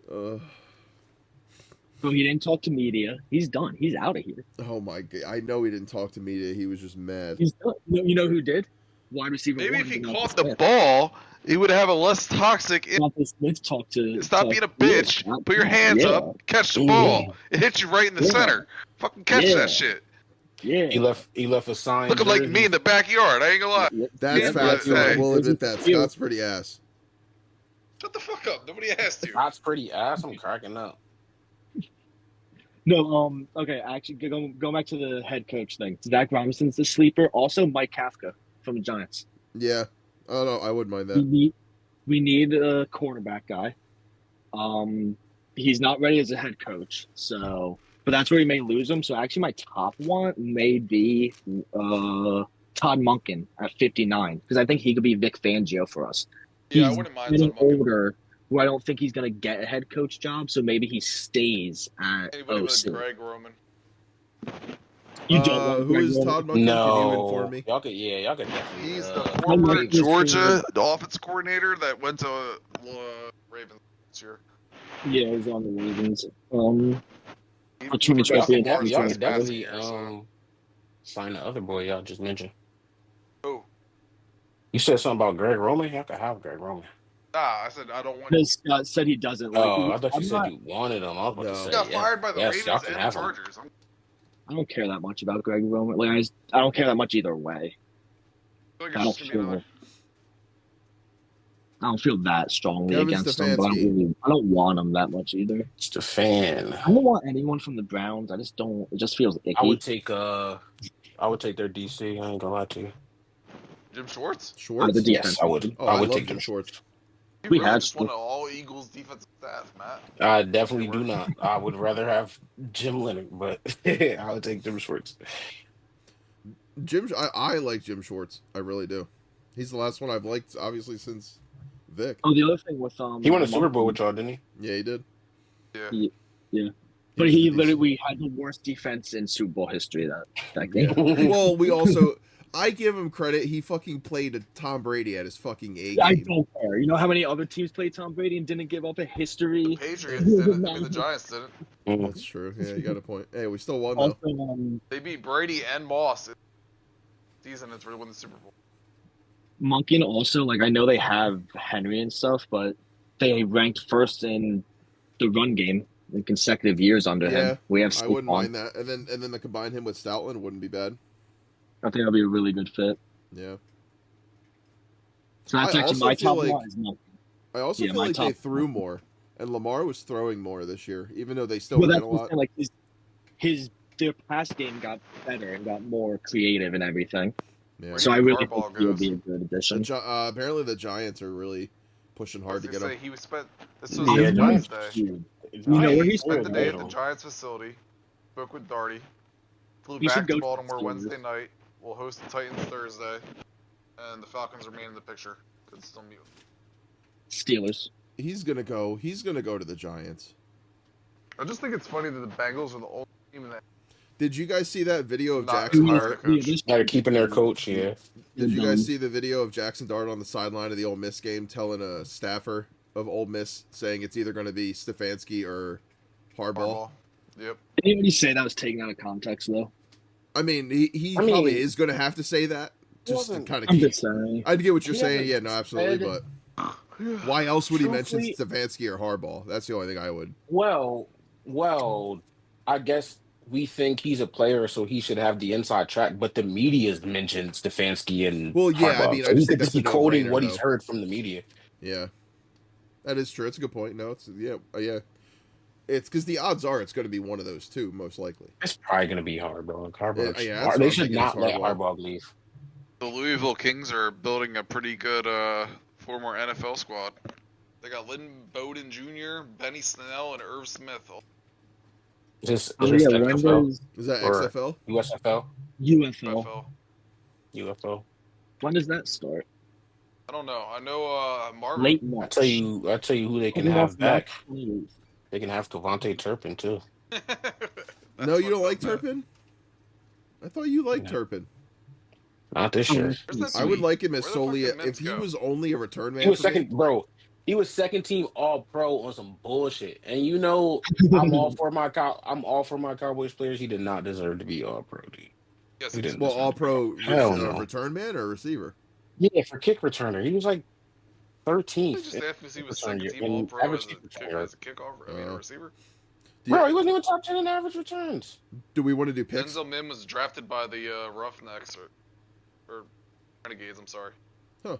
S2: So he didn't talk to media. He's done. He's out of here.
S1: Oh my god! I know he didn't talk to media. He was just mad.
S2: He's done. You know who did? Wide receiver.
S3: Maybe
S2: one,
S3: if he
S2: Devontae
S3: caught the
S2: Smith.
S3: ball, he would have a less toxic.
S2: Devontae Smith talked to.
S3: Stop being a bitch. Put your hands up. Catch the ball. It hits you right in the center. Fucking catch that shit.
S2: Yeah.
S4: He left a sign.
S3: Looking like me in the backyard. I ain't gonna lie.
S1: That's facts.
S3: but, hey.
S1: We'll admit that. Scott's pretty ass.
S3: Shut the fuck up. Nobody asked you.
S4: That's pretty ass. I'm cracking up.
S2: No, okay, actually, going back to the head coach thing. Zach Robinson's the sleeper. Also, Mike Kafka from the Giants.
S1: Yeah. Oh no, I wouldn't mind that.
S2: We need a cornerback guy. He's not ready as a head coach, so but that's where he may lose him. So actually, my top one may be Todd Monken at 59 because I think he could be Vic Fangio for us.
S3: Yeah, I
S2: He's
S3: wouldn't mind
S2: getting
S3: Todd Monken.
S2: older, where I don't think he's going to get a head coach job. So maybe he stays at
S3: Anybody
S2: OC.
S3: with Greg Roman?
S2: You don't want
S1: Who
S2: Greg
S1: is
S2: Roman?
S1: Todd Monken? Can you
S4: No,
S1: inform me?
S4: y'all could definitely.
S3: He's the
S2: I
S3: former
S2: like this
S3: Georgia offense coordinator that went to Ravens this year.
S2: Yeah, he's on the Ravens.
S3: He
S2: I'll try to
S3: forgot
S2: check it
S3: the
S2: out.
S3: Mars
S4: Y'all
S3: this
S4: could
S3: past
S4: definitely
S3: year, so-
S4: sign the other boy y'all just mentioned.
S3: Who?
S4: You said something about Greg Roman. Y'all could have Greg Roman.
S3: Nah, I said I don't want.
S2: Because Scott said he doesn't like.
S4: Oh, I thought you
S2: I'm
S4: said
S2: not-
S4: you wanted him. I was about
S1: No.
S4: to
S3: He
S4: say,
S3: got fired by the
S4: yes, y'all
S3: Ravens
S4: can
S3: and the
S4: have him.
S3: Chargers.
S2: I don't care that much about Greg Roman. Like I don't care that much either way.
S3: I feel like
S2: I
S3: it's
S2: don't
S3: just gonna be
S2: feel.
S3: another.
S2: I don't feel that strongly
S1: Kevin
S2: against him, but
S1: Stefanski.
S2: I don't want him that much either.
S4: It's the fan.
S2: I don't want anyone from the Browns. I just don't. It just feels icky.
S4: I would take their DC. I ain't gonna lie to you.
S3: Jim Schwartz?
S1: Schwartz?
S2: the
S4: Yes,
S2: defense.
S4: I would.
S1: Oh,
S4: I
S1: I
S4: would
S1: love
S4: take
S1: Jim
S4: them.
S1: Schwartz.
S3: You
S2: We
S3: really
S2: had
S3: just want an all Eagles defensive staff, Matt.
S4: I definitely do not. I would rather have Jim Leonard, but I would take Jim Schwartz.
S1: I like Jim Schwartz. I really do. He's the last one I've liked, obviously, since Vic.
S2: Oh, the other thing with
S4: He won a Super Bowl with y'all, didn't he?
S1: Yeah, he did.
S3: Yeah.
S2: But
S1: was
S2: he
S1: the
S2: literally we had the worst defense in Super Bowl history that game.
S1: Well, we also, I give him credit. He fucking played Tom Brady at his fucking A
S2: I
S1: game.
S2: don't care. You know how many other teams played Tom Brady and didn't give up a history?
S3: Patriots didn't. I mean, the Giants didn't.
S1: That's true. Yeah, you got a point. Hey, we still won though.
S2: Also,
S3: They beat Brady and Moss. Season to win the Super Bowl.
S2: Monken also, like, I know they have Henry and stuff, but they ranked first in the run game in consecutive years under
S1: Yeah,
S2: him. We have
S1: I wouldn't
S2: Saquon.
S1: mind that. And then to combine him with Stoutland wouldn't be bad.
S2: I think that'll be a really good fit.
S1: Yeah.
S2: So that's
S1: I
S2: actually
S1: also
S2: my
S1: feel
S2: top
S1: like-
S2: one is Monken.
S1: I also
S2: Yeah,
S1: feel
S2: my
S1: like they
S2: top-
S1: threw more, and Lamar was throwing more this year, even though they still
S2: Well,
S1: ran
S2: that's
S1: a
S2: what I'm
S1: lot.
S2: saying, like their pass game got better and got more creative and everything.
S1: Yeah.
S2: So I really
S3: Harbaugh
S2: think he'll
S3: goes.
S2: be a good addition.
S1: Apparently the Giants are really pushing hard to get him.
S3: He was spent. This was
S4: Yeah,
S3: his
S4: Giants-
S3: Wednesday.
S2: You know where
S3: He
S2: he's
S3: spent the day at
S4: Middle.
S3: the Giants facility. Spoke with Darty. Flew
S2: He
S3: back
S2: should
S3: to
S2: go to
S3: Baltimore
S2: the Steelers.
S3: Wednesday night. We'll host the Titans Thursday, and the Falcons remain in the picture. It's still mute.
S2: Steelers.
S1: He's gonna go to the Giants.
S3: I just think it's funny that the Bengals are the only team in that.
S1: Did you guys see that video of
S3: Not
S1: Jackson
S3: really.
S1: Dart?
S4: They're keeping their coach, yeah.
S1: Did you guys see the video of Jackson Dart on the sideline of the Ole Miss game telling a staffer of Ole Miss saying it's either going to be Stefanski or Harbaugh?
S3: Yep.
S2: Did anybody say that was taken out of context, though?
S1: I mean, he probably is going to have to say that just to kind of
S2: I'm
S1: keep.
S2: just saying.
S1: I get what you're
S4: He
S1: saying.
S4: hasn't
S1: Yeah, no, absolutely.
S4: said-
S1: But why else would he mention
S4: Truthfully-
S1: Stefanski or Harbaugh? That's the only thing I would.
S4: Well, I guess we think he's a player, so he should have the inside track. But the media's mentioned Stefanski and
S1: Well, yeah, I
S4: Harbaugh.
S1: mean,
S4: So
S1: I just
S4: he
S1: think
S4: could
S1: that's
S4: just
S1: a
S4: be quoting
S1: no-brainer,
S4: what
S1: though.
S4: he's heard from the media.
S1: Yeah, that is true. It's a good point. No, it's yeah. It's because the odds are it's going to be one of those two, most likely.
S4: It's probably going to be Harbaugh.
S1: Yeah,
S4: They should not let Harbaugh leave.
S3: The Louisville Kings are building a pretty good former NFL squad. They got Lynn Bowden Jr., Benny Snell, and Irv Smith.
S4: Is
S2: When
S4: XFL?
S2: does
S1: Is that
S4: Or
S1: XFL?
S4: USFL?
S2: UFL?
S4: UFO.
S2: When does that start?
S3: I don't know. I know Marvin.
S2: Late March.
S4: I tell you who they can have back. They can have Cavante Turpin too.
S1: No, you don't like Turpin? I thought you liked Turpin.
S4: Not this year.
S1: I would like him as solely if he was only a return man.
S4: He was second, bro. He was second team All Pro on some bullshit. And you know, I'm all for my Cowboys players. He did not deserve to be All Pro, dude.
S3: Yes,
S4: he didn't.
S1: Well, All Pro return man or receiver?
S4: Yeah, for kick returner, he was like 13th.
S3: Just after he was second team All Pro as a kickoff. I mean, a receiver.
S4: Bro, he wasn't even top 10 in average returns.
S1: Do we want to do picks?
S3: Denzel Mims was drafted by the Roughnecks or Renegades. I'm sorry.
S1: Huh.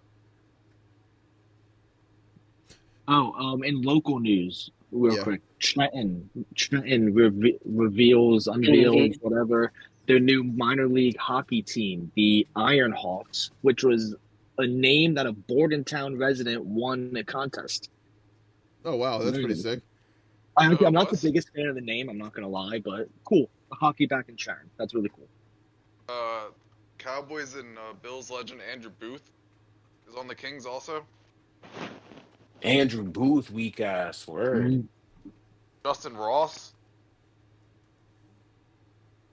S2: Oh, in local news, real quick, Trenton unveils, whatever, their new minor league hockey team, the Ironhawks, which was a name that a Bordentown resident won a contest.
S1: Oh, wow, that's pretty sick.
S2: I'm not the biggest fan of the name, I'm not going to lie, but cool. Hockey back in Sharon. That's really cool.
S3: Cowboys and Bills legend Andrew Booth is on the Kings also.
S4: Andrew Booth, weak ass word.
S2: Mm-hmm.
S3: Justin Ross.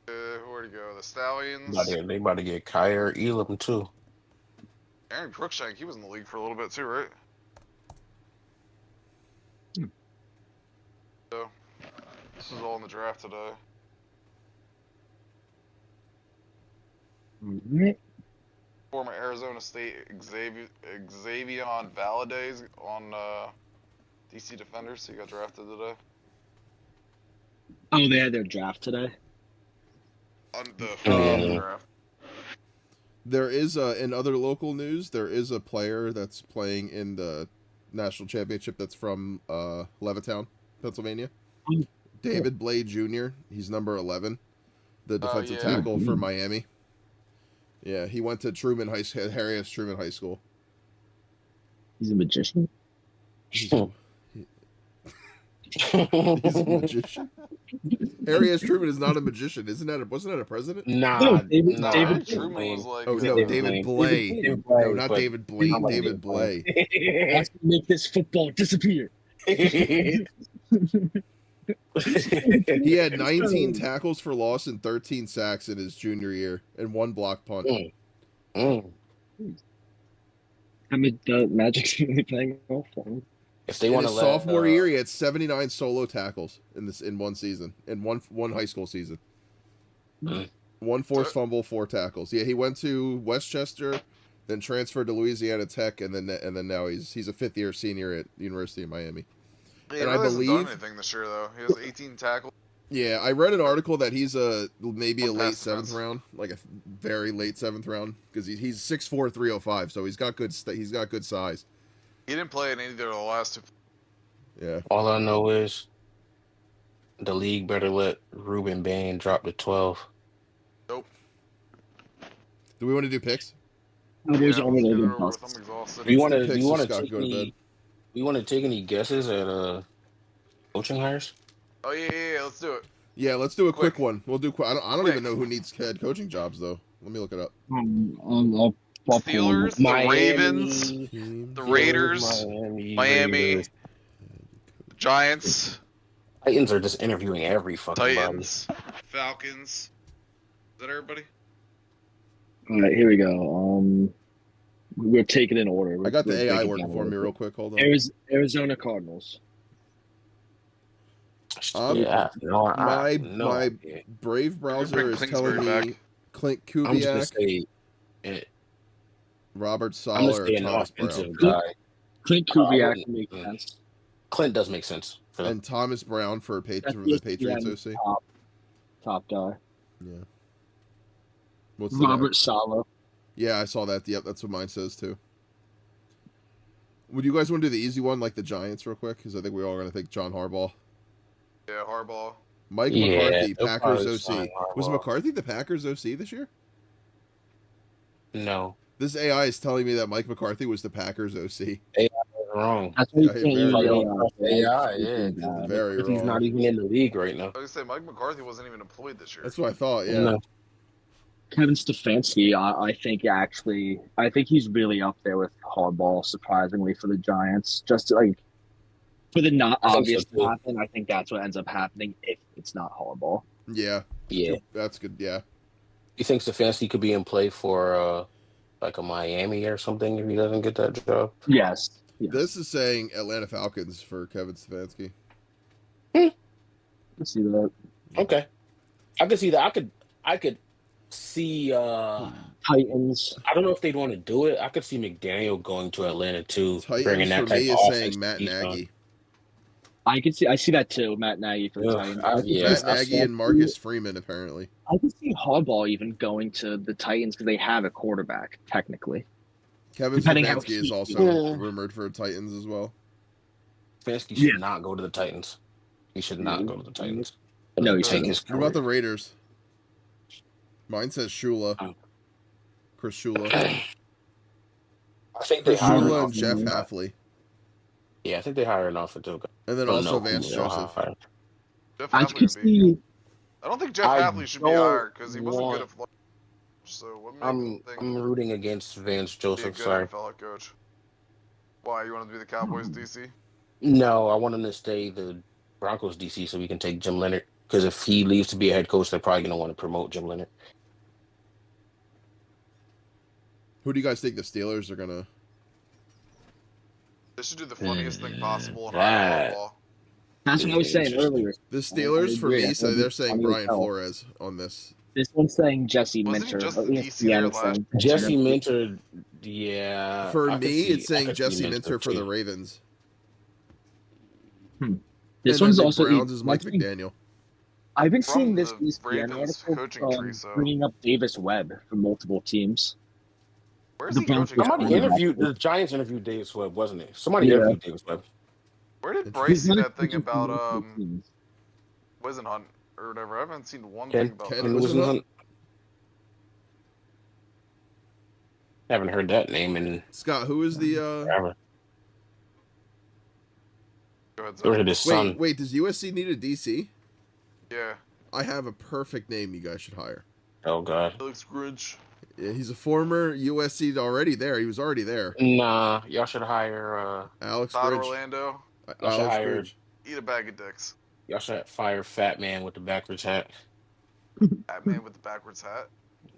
S3: Where'd he go? The Stallions.
S4: They about to get Kyer Elam too.
S3: Aaron Crookshank, he was in the league for a little bit too, right? So, this is all in the draft today.
S2: Mm-hmm.
S3: Former Arizona State Xavier Valadez on DC Defenders. He got drafted today.
S2: Oh, they had their draft today?
S3: On the draft.
S1: There is, in other local news, there is a player that's playing in the national championship that's from Levittown, Pennsylvania. David Blade Jr., he's number 11, the defensive tackle for Miami. Yeah, he went to Harry S. Truman High School.
S2: He's a magician?
S1: He's a magician? Harry S. Truman is not a magician. Wasn't that a president?
S4: Nah,
S2: David
S3: Truman was like...
S1: Oh, no, David Blay. No, not David Blaine. David Blay.
S2: Let's make this football disappear.
S1: He had 19 tackles for loss and 13 sacks in his junior year and 1 block punt.
S2: I mean, the Magic's really playing well for him.
S4: If they want to let
S1: sophomore year, he had 79 solo tackles in one season, in one high school season. 1 forced fumble, 4 tackles. Yeah, he went to Westchester, then transferred to Louisiana Tech, and then now he's a 5th-year senior at the University of Miami.
S3: And I believe hasn't done anything this year though. He has 18 tackles.
S1: Yeah, I read an article that he's maybe a late 7th round, like a very late 7th round, because he's 6'4", 305, so he's got good size.
S3: He didn't play in either of the last 2.
S1: Yeah.
S4: All I know is the league better let Ruben Bain drop to 12.
S3: Nope.
S1: Do we want to do picks?
S3: I'm exhausted.
S4: We want to take any guesses at coaching hires?
S3: Oh yeah, let's do it.
S1: Yeah, let's do a quick one. We'll do. I don't even know who needs head coaching jobs though. Let me look it up.
S3: Steelers, the Ravens, the Raiders, Miami, Giants.
S4: Titans are just interviewing every fucking
S3: Titans, Falcons. Is that everybody?
S2: All right, here we go. We're taking in order.
S1: I got the AI working for me real quick. Hold on.
S2: Arizona Cardinals.
S1: My Brave browser is telling me Clint Kubiak, Robert Sala, or Thomas Brown.
S2: Clint Kubiak makes sense.
S4: Clint does make sense.
S1: And Thomas Brown for the Patriots OC.
S2: top guy.
S1: Yeah. What's
S2: Robert Saleh.
S1: Yeah, I saw that. Yep, that's what mine says too. Would you guys want to do the easy one, like the Giants, real quick? Because I think we all are going to think John Harbaugh.
S3: Yeah, Harbaugh.
S1: Mike McCarthy, Packers OC. Was McCarthy the Packers OC this year?
S4: No.
S1: This AI is telling me that Mike McCarthy was the Packers OC.
S4: AI is wrong.
S2: That's what you can't use
S4: AI. Yeah,
S1: very wrong.
S4: He's not even in the league right now.
S3: I was gonna say Mike McCarthy wasn't even employed this year.
S1: That's what I thought. Yeah.
S4: No.
S2: Kevin Stefanski, I think he's really up there with Harbaugh, surprisingly, for the Giants. Just like for the not obvious to happen, I think that's what ends up happening if it's not Harbaugh.
S1: Yeah.
S4: Yeah.
S1: That's good. Yeah.
S4: You think Stefanski could be in play for like a Miami or something if he doesn't get that job?
S2: Yes.
S1: This is saying Atlanta Falcons for Kevin Stefanski.
S2: I can see that.
S4: Okay. I could see that. I could see
S2: Titans.
S4: I don't know if they'd want to do it. I could see McDaniel going to Atlanta too,
S1: Titans
S4: bringing that
S1: for
S4: type
S1: me
S4: of
S1: is
S4: offense.
S1: saying Matt Nagy.
S2: I see that too, Matt Nagy for the Titans.
S1: Matt Nagy and Marcus Freeman, apparently.
S2: I can see Harbaugh even going to the Titans because they have a quarterback, technically.
S1: Kevin Stefanski is also rumored for Titans as well.
S4: Stefanski should not go to the Titans. He should not go to the Titans.
S2: No, he
S4: take his
S1: career. What about the Raiders? Mine says Shula. Chris Shula.
S4: I think they hired
S1: Shula and Jeff Hafley.
S4: Yeah, I think they hired an offensive guy.
S1: And then also Vance Joseph.
S3: I don't think Jeff Hafley should be hired because he wasn't good at Florida. So what
S4: I'm rooting against Vance Joseph. Sorry.
S3: NFL coach. Why, you want to be the Cowboys DC?
S4: No, I want him to stay the Broncos DC so we can take Jim Leonard. Because if he leaves to be a head coach, they're probably going to want to promote Jim Leonard.
S1: Who do you guys think the Steelers are going to...
S3: They should do the funniest thing possible and hire Harbaugh.
S2: That's what I was saying earlier.
S1: The Steelers, for me, so they're saying Brian Flores on this.
S2: This one's saying Jesse Minter.
S4: Jesse Minter, yeah.
S1: For me, it's saying Jesse Minter for the Ravens.
S2: This one's also...
S1: Browns is Mike McDaniel.
S2: I've been seeing this ESPN article bringing up Davis Webb from multiple teams.
S3: Where's he coaching?
S4: The Giants interviewed Davis Webb, wasn't it? Somebody interviewed Davis Webb.
S3: Where did Bryce see that thing about Wisenhunt or whatever? I haven't seen one thing about
S1: Ken
S3: that.
S1: Wisenhunt?
S4: I haven't heard that name in
S1: Scott, who is the
S4: forever. Go ahead, his son.
S1: Wait, does USC need a DC?
S3: Yeah.
S1: I have a perfect name you guys should hire.
S4: Oh God.
S3: Alex Grinch.
S1: Yeah, he's a former USC already there. He was already there.
S4: Nah, y'all should hire
S1: Alex
S3: Todd
S1: Grinch.
S3: Orlando.
S1: Alex
S3: Eat a bag of dicks.
S4: Y'all should fire Fat Man with the backwards hat.
S3: Fat Man with the backwards hat?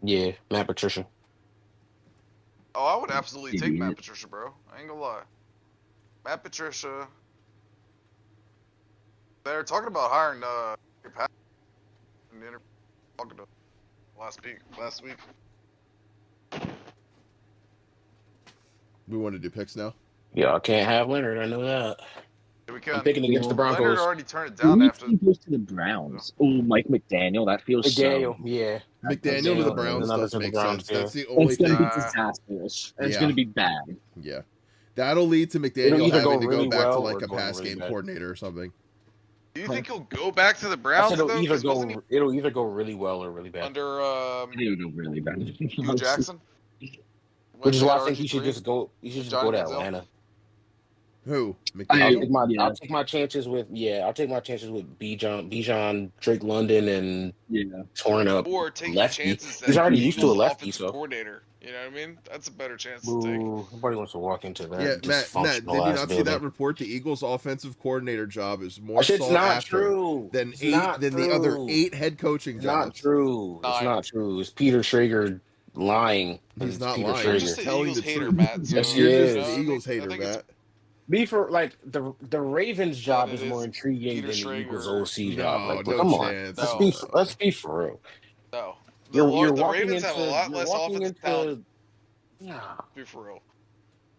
S4: Yeah, Matt Patricia.
S3: Oh, I would absolutely take Matt Patricia, bro. I ain't gonna lie. Matt Patricia. They're talking about hiring Pat in the interview last week.
S1: We want to do picks now?
S4: Y'all can't have Leonard, I know that.
S3: Yeah, we can.
S4: I'm picking against the Broncos.
S3: Leonard already turned it down after.
S2: He goes to the Browns. Oh, Mike McDaniel. That feels
S4: McDaniel,
S2: so...
S4: yeah.
S1: McDaniel to the Browns does make sense.
S4: Yeah.
S1: That's the only thing.
S2: It's going to be disastrous. It's going to be bad.
S1: Yeah. That'll lead to McDaniel having to go back to like a pass game coordinator or something.
S3: Do you think he'll go back to the Browns?
S4: It'll either go really well or really bad.
S3: Under
S2: it'll go really bad.
S3: Hugh Jackson.
S4: Which is why I think he should just go. He should just go to Atlanta.
S1: Who? McDaniel?
S4: I'll take my chances with Bijan, Drake London, and torn up
S3: or take
S4: lefty.
S3: Chances that
S4: he's already used to a lefty, so
S3: coordinator. You know what I mean? That's a better chance
S4: to
S3: take.
S4: Nobody wants to walk into that.
S1: Yeah, Matt, did you not see that report? The Eagles' offensive coordinator job is more sought after than the other 8 head coaching jobs.
S4: Not true. It's not true. It's Peter Schrager lying.
S1: He's not
S3: lying.
S1: You're
S3: just an Eagles hater, Matt.
S4: Yes, he is.
S1: The Eagles hater, Matt.
S4: The Ravens job is more intriguing than the Eagles OC job. Come on, let's be for real.
S3: No,
S4: the
S3: Ravens have a lot less offensive talent.
S4: Yeah,
S3: be for real.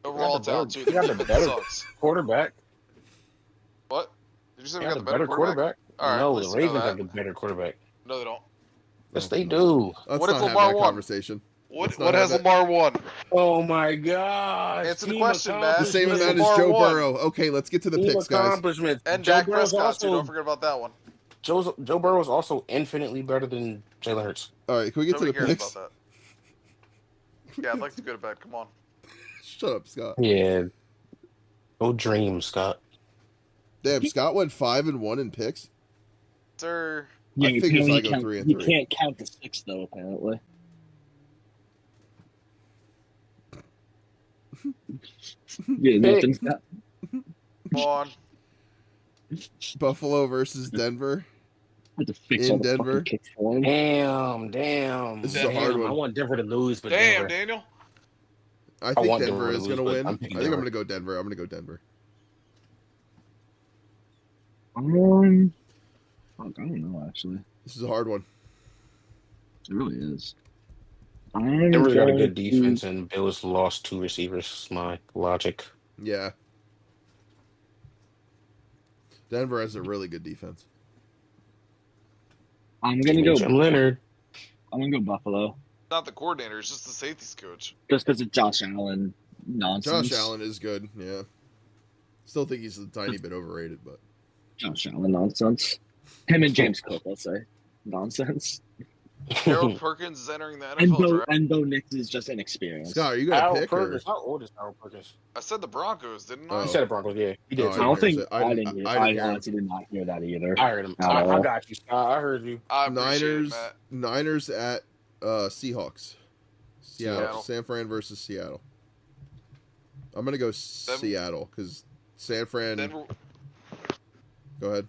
S3: Overall talent too.
S4: They got the better quarterback.
S3: What? Did you say we
S4: got
S3: the better quarterback?
S4: No, the Ravens have the better quarterback.
S3: No, they don't.
S4: Yes, they do.
S1: Let's
S3: What if
S1: not have
S3: Lamar
S1: that
S3: won?
S1: conversation.
S3: What has Lamar won?
S4: Oh my gosh!
S3: Answer the
S4: Team
S3: question, Matt.
S1: The same
S3: What
S1: amount
S3: if
S1: as
S3: Lamar
S1: Joe
S3: won?
S1: Burrow. Okay, let's get to the
S4: Team
S1: picks, guys.
S4: accomplishments.
S3: And
S4: Joe
S3: Dak
S4: Burrow's
S3: Prescott too.
S4: also
S3: Don't forget about that one.
S4: Joe Burrow is also infinitely better than Jalen Hurts.
S1: All right, can we get
S3: Nobody
S1: to the
S3: cares
S1: picks?
S3: about that. Yeah, I'd like to go to bed. Come on.
S1: Shut up, Scott.
S4: Yeah. Go dream, Scott.
S1: Damn, Scott went 5-1 in picks.
S3: Sir.
S2: Yeah,
S1: I figures I
S2: apparently
S1: go 3 and
S2: you
S1: 3.
S2: can't count the 6 though. Apparently. Yeah, nothing's got.
S3: Come on.
S1: Buffalo versus Denver.
S2: I had to fix
S1: In
S2: all the
S1: Denver.
S2: fucking kicks for him.
S4: Damn.
S1: This is a hard one.
S4: I want Denver to lose, but
S3: Damn,
S4: Denver.
S3: Daniel.
S1: I think
S4: want
S1: Denver
S4: Denver to
S1: is
S4: lose,
S1: going to
S4: but
S1: win.
S4: I'm
S1: I think
S4: picking
S1: I'm
S4: Denver.
S1: going to go Denver. I'm going to go Denver.
S2: Fuck, I don't know actually.
S1: This is a hard one.
S2: It really is.
S4: Denver's got a good defense, and Bills lost 2 receivers. Is my logic.
S1: Yeah. Denver has a really good defense.
S2: I'm gonna go.
S4: Jim Leonard.
S2: I'm gonna go Buffalo.
S3: Not the coordinator. It's just the safeties coach.
S2: Just because of Josh Allen nonsense.
S1: Josh Allen is good. Yeah. Still think he's a tiny bit overrated, but
S2: Josh Allen nonsense. Him and James Cook, I'll say. Nonsense.
S3: Harold Perkins is entering the NFL draft.
S2: And Bo Nix is just inexperienced.
S1: Scott, are you going to
S4: Harold
S1: pick
S4: Perkins.
S1: or?
S4: How old is Harold Perkins?
S3: I said the Broncos, didn't I?
S1: Oh.
S4: You said the Broncos, yeah. He did.
S1: Oh,
S2: I don't think
S1: I
S2: I
S1: didn't hear
S2: honestly did not hear that either.
S4: I heard him.
S2: At
S4: I
S2: all.
S4: got you, Scott. I heard you.
S3: I appreciate it, Matt.
S1: Niners at Seahawks.
S3: Seattle.
S1: San Fran versus Seattle. I'm going to go Seattle because San Fran.
S3: Denver,
S1: Go ahead.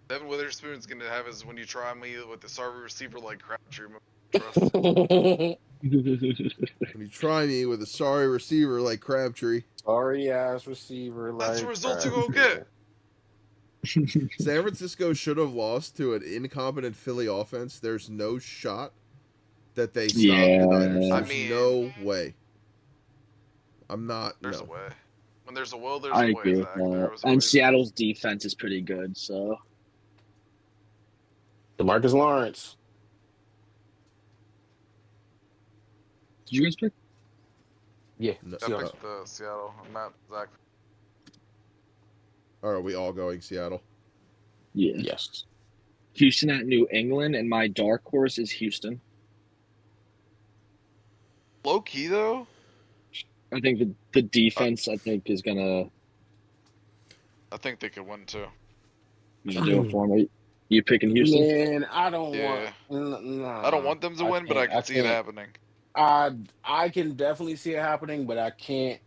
S3: Devin Witherspoon's going to have his when you try me with the sorry receiver like Crabtree.
S1: When you try me with a sorry receiver like Crabtree.
S4: Sorry ass receiver.
S3: That's
S4: like
S3: the result to go
S4: Crabtree.
S3: get.
S1: San Francisco should have lost to an incompetent Philly offense. There's no shot that they stop the Niners.
S3: I
S1: There's
S3: mean-
S1: no way. I'm not.
S3: There's
S1: no.
S3: a way. When there's a will, there's
S2: I
S3: a way,
S2: agree with
S3: Zach. There
S2: that.
S3: was
S2: And
S3: always-
S2: Seattle's defense is pretty good, so.
S4: DeMarcus Lawrence.
S2: Did you guys pick?
S4: Yeah.
S1: No.
S3: I
S4: Seahawks.
S3: picked the Seattle. I'm not Zach.
S1: Or are we all going Seattle?
S2: Yeah.
S4: Yes.
S2: Houston at New England, and my dark horse is Houston.
S3: Low key though,
S2: I think the defense, I think, is gonna
S3: I think they could win too.
S2: do it for me. You picking Houston?
S4: Man, I don't
S3: Yeah.
S4: want. Nah,
S3: I don't want them to win, but I can see it
S4: can't.
S3: happening.
S4: I can definitely see it happening, but I can't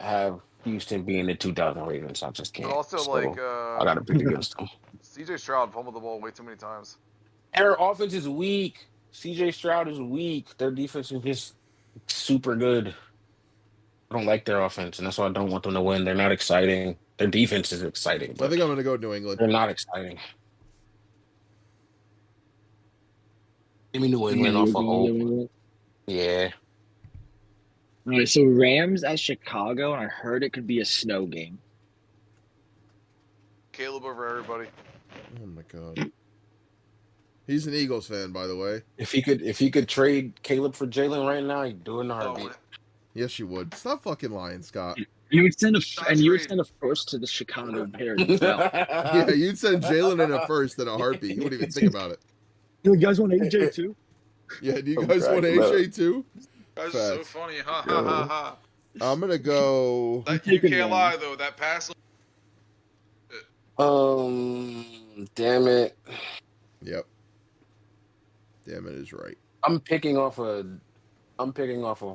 S4: have Houston being the 2000 Ravens. I just can't.
S3: But also,
S4: So,
S3: like,
S4: I gotta pick against them.
S3: C.J. Stroud fumbled the ball way too many times.
S4: Their offense is weak. CJ Stroud is weak. Their defense is just super good. I don't like their offense, and that's why I don't want them to win. They're not exciting. Their defense is exciting,
S1: I
S4: but
S1: think I'm going to go New England.
S4: they're not exciting. Give me New England off of hope. Yeah.
S2: All right, so Rams at Chicago, and I heard it could be a snow game.
S3: Caleb over everybody.
S1: Oh my god. He's an Eagles fan, by the way.
S4: If he could trade Caleb for Jalen right now, he'd do it in a
S3: Oh,
S4: heartbeat.
S1: Yes, you would. Stop fucking lying, Scott.
S2: You would send you would
S3: trade.
S2: send a first to the Chicago Bears as well.
S1: Yeah, you'd send Jalen in a first in a heartbeat. You wouldn't even think about it.
S2: You guys want AJ too?
S1: Yeah, do you
S4: I'm
S1: guys want
S4: cracking up.
S1: AJ too?
S3: Guys are so
S1: Facts.
S3: funny. Ha ha ha ha.
S1: I'm going to go.
S3: That, you
S2: taking
S3: can't
S2: Rams.
S3: lie though. That pass.
S4: Damn it.
S1: Yep. Damn it is right.
S4: I'm picking off of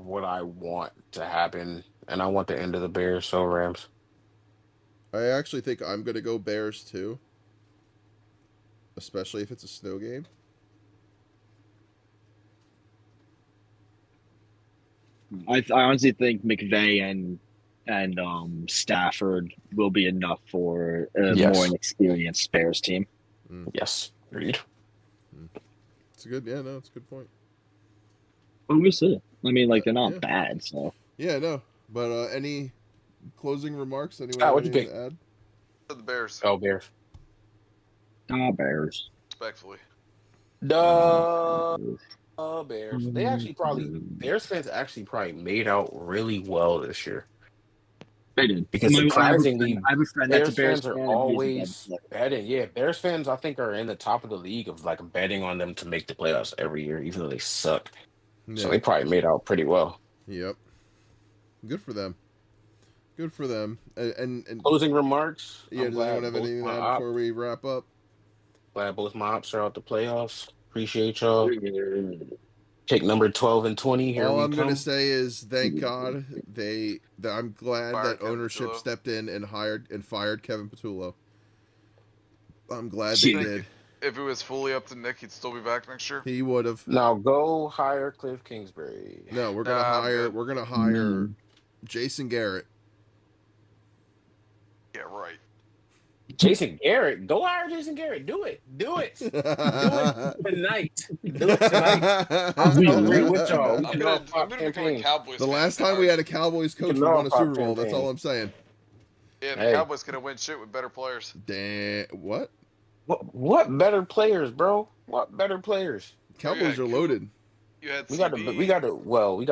S4: what I want to happen, and I want the end of the Bears, so Rams.
S1: I actually think I'm going to go Bears too. Especially if it's a snow game.
S2: I honestly think McVay and Stafford will be enough for a
S4: Yes.
S2: more inexperienced Bears team.
S4: Yes, agreed.
S1: It's a good, yeah, no, it's a good point.
S2: But we'll see. I mean, like, they're not
S1: Yeah.
S2: bad, so.
S1: Yeah, no. But any closing remarks? Anyone
S4: Scott,
S1: have
S4: what'd you
S1: anything to add?
S3: The Bears,
S4: Oh, Bears.
S2: Bears.
S3: respectfully.
S4: The Bears. Bears fans actually probably made out really well this year.
S2: They did.
S4: Because surprisingly,
S2: I have a friend that's a
S4: Bears
S2: Bears
S4: fans are
S2: fan, and he's a
S4: always
S2: bad
S4: betting. Yeah, Bears fans I think are in the top of the league of like betting on them to make the playoffs every year, even though they suck. So they probably made out pretty well.
S1: Yep. Good for them. Good for them. And
S4: closing remarks.
S1: Yeah, does anyone have anything to add before we wrap up?
S4: Glad both my ops are out the playoffs. Appreciate y'all. Pick number 12 and 20. Here
S1: All
S4: we
S1: I'm
S4: come.
S1: gonna say is thank God I'm glad
S3: Fired
S1: that ownership
S3: Patullo.
S1: stepped in and fired Kevin Patullo. I'm glad they did.
S3: If it was fully up to Nick, he'd still be back next year.
S1: He would have.
S4: Now go hire Cliff Kingsbury.
S1: No, we're gonna hire Jason Garrett.
S3: Yeah, right.
S4: Jason Garrett. Go hire Jason Garrett. Do it. Do it. Do it tonight. Do it tonight. I'm celebrating with y'all.
S3: I'm gonna become a Cowboys
S1: The
S3: fan
S1: last time we had a Cowboys coach, we won a Super Bowl. That's all I'm saying.
S3: Yeah, the Cowboys gonna win shit with better players.
S1: Damn. What?
S4: What better players, bro? What better players?
S1: Cowboys are loaded.
S3: You had
S4: we got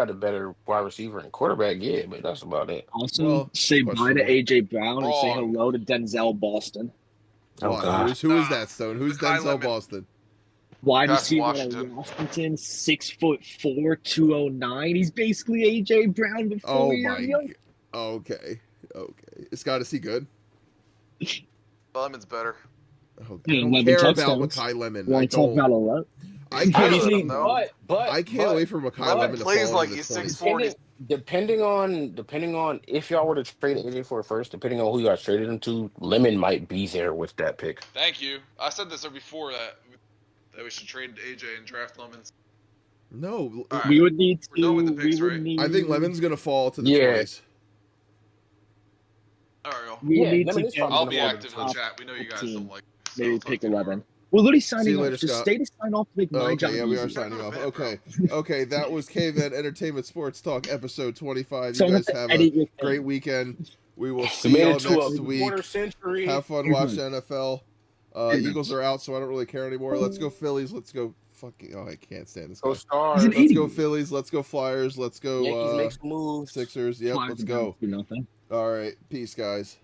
S4: a better wide receiver and quarterback, yeah, but that's about it.
S2: Also, say bye to AJ Brown and say hello to Denzel Boston.
S4: Oh God,
S1: who is that, Stone? Who's Denzel Boston?
S2: Wide receiver out of Washington, 6'4", 209. He's basically AJ Brown before we were young.
S1: Okay. It's got to see good.
S3: Lemon's better.
S1: Oh, I don't care about Makai Lemon.
S2: Want to talk about a lot?
S1: I can't wait for Makai Lemon to
S3: plays
S1: fall
S3: like
S1: into
S3: he's
S1: the
S3: 6'4".
S4: Depending on if y'all were to trade AJ for first, depending on who you guys traded him to, Lemon might be there with that pick.
S3: Thank you. I said this before that we should trade AJ and draft Lemons.
S1: No,
S3: right.
S2: We would need to.
S3: We're done with the picks, right?
S1: I think Lemon's gonna fall to the 20s.
S3: All right, I'll be active in the
S2: top
S3: chat. We know you guys don't like.
S2: Maybe pick 11. We're literally signing
S1: later,
S2: off. Just
S1: Scott.
S2: stay to sign off to make my job
S1: yeah, we are
S2: easy.
S1: signing off. Okay, that was Caveman Entertainment Sports Talk, episode 25. You guys have a great weekend. We will see y'all next week. Have fun watching NFL. Eagles are out, so I don't really care anymore. Let's go Phillies. Let's go fucking. Oh, I can't stand this guy.
S4: Go Stars.
S1: Let's go Phillies. Let's go Flyers. Let's go
S4: Yankees make some moves.
S1: Sixers. Yep, let's go. All right, peace, guys.